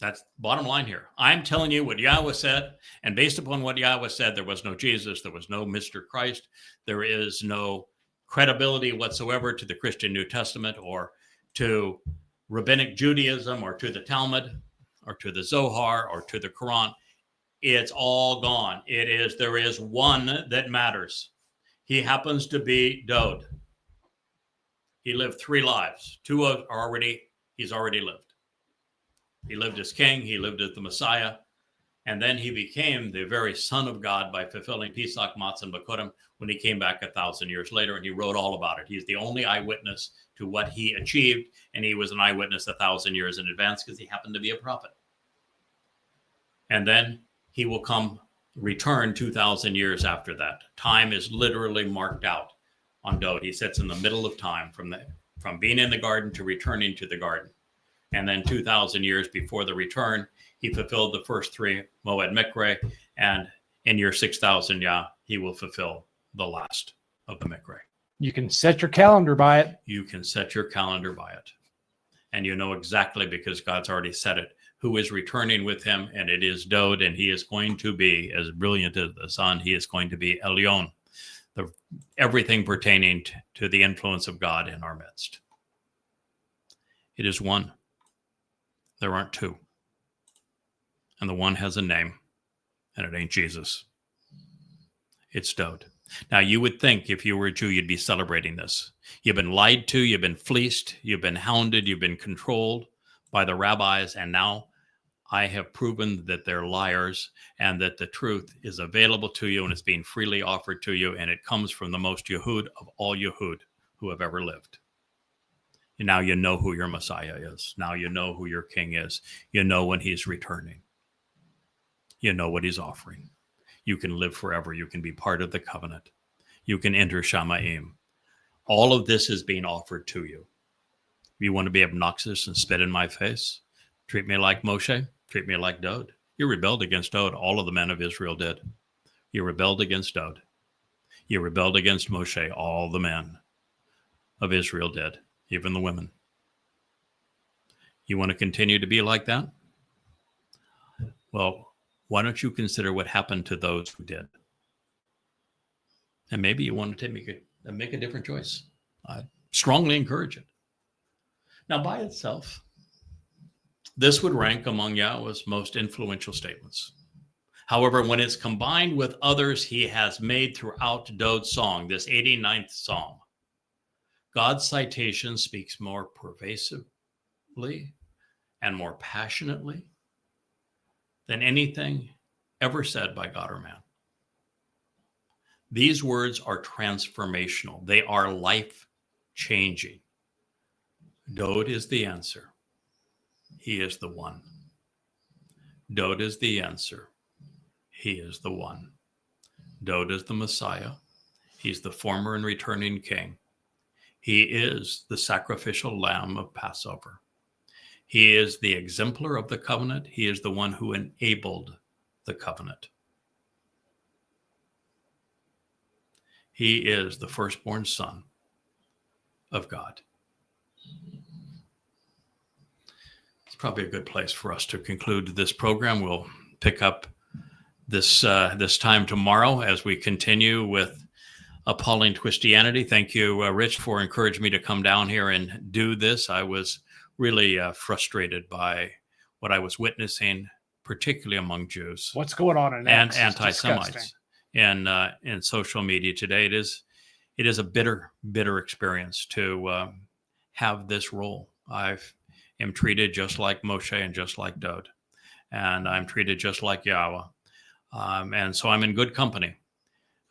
That's bottom line here. I'm telling you what Yahowah said. And based upon what Yahowah said, there was no Jesus. There was no Mr. Christ. There is no credibility whatsoever to the Christian New Testament, or to Rabbinic Judaism, or to the Talmud, or to the Zohar, or to the Quran. It's all gone. There is one that matters. He happens to be Dowd. He lived 3 lives. 2 are he's already lived. He lived as king, he lived as the Messiah, and then he became the very Son of God by fulfilling Pesach, Matzah, and Bakurim when he came back 1,000 years later, and he wrote all about it. He's the only eyewitness to what he achieved, and he was an eyewitness 1,000 years in advance because he happened to be a prophet. And then he will return 2,000 years after that. Time is literally marked out on Dowd. He sits in the middle of time, from being in the garden to returning to the garden. And then 2,000 years before the return, he fulfilled the first 3 Moed Mikre, and in year 6,000, he will fulfill the last of the Mikre. You can set your calendar by it. You can set your calendar by it. And you know exactly, because God's already said it, who is returning with him, and it is Dowd, and he is going to be as brilliant as the sun. He is going to be Elon, everything pertaining to the influence of God in our midst. It is one. There aren't 2. And the one has a name, and it ain't Jesus. It's Dowd. Now, you would think if you were a Jew, you'd be celebrating this. You've been lied to, you've been fleeced, you've been hounded, you've been controlled by the rabbis, and now I have proven that they're liars, and that the truth is available to you, and it's being freely offered to you, and it comes from the most Yehud of all Yehud who have ever lived. And now you know who your Messiah is. Now you know who your king is. You know when he's returning. You know what he's offering. You can live forever. You can be part of the covenant. You can enter Shamaim. All of this is being offered to you. You want to be obnoxious and spit in my face? Treat me like Moshe? Treat me like Dowd? You rebelled against Dowd. All of the men of Israel did. You rebelled against Dowd. You rebelled against Moshe. All the men of Israel did. Even the women. You want to continue to be like that? Well, why don't you consider what happened to those who did? And maybe you want to make a different choice. I strongly encourage it. Now, by itself, this would rank among Yahowah's most influential statements. However, when it's combined with others he has made throughout Dowd's song, this 89th Psalm, God's citation speaks more pervasively and more passionately than anything ever said by God or man. These words are transformational. They are life-changing. Dowd is the answer. He is the one. Dowd is the answer. He is the one. Dowd is the Messiah. He's the former and returning king. He is the sacrificial lamb of Passover. He is the exemplar of the covenant. He is the one who enabled the covenant. He is the firstborn son of God. It's probably a good place for us to conclude this program. We'll pick up this time tomorrow as we continue with Appalling Twistianity. Thank you, Rich, for encouraging me to come down here and do this. I was really frustrated by what I was witnessing, particularly among Jews. What's going on in and X is anti-Semites disgusting. in social media today. It is a bitter experience to have this role. I am treated just like Moshe and just like Dowd, and I'm treated just like Yahweh, and so I'm in good company.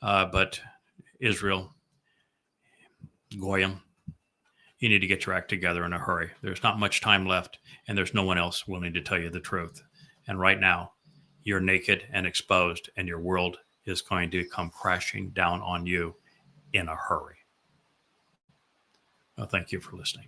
But Israel, Goyim, you need to get your act together in a hurry. There's not much time left, and there's no one else willing to tell you the truth. And right now, you're naked and exposed, and your world is going to come crashing down on you in a hurry. Well, thank you for listening.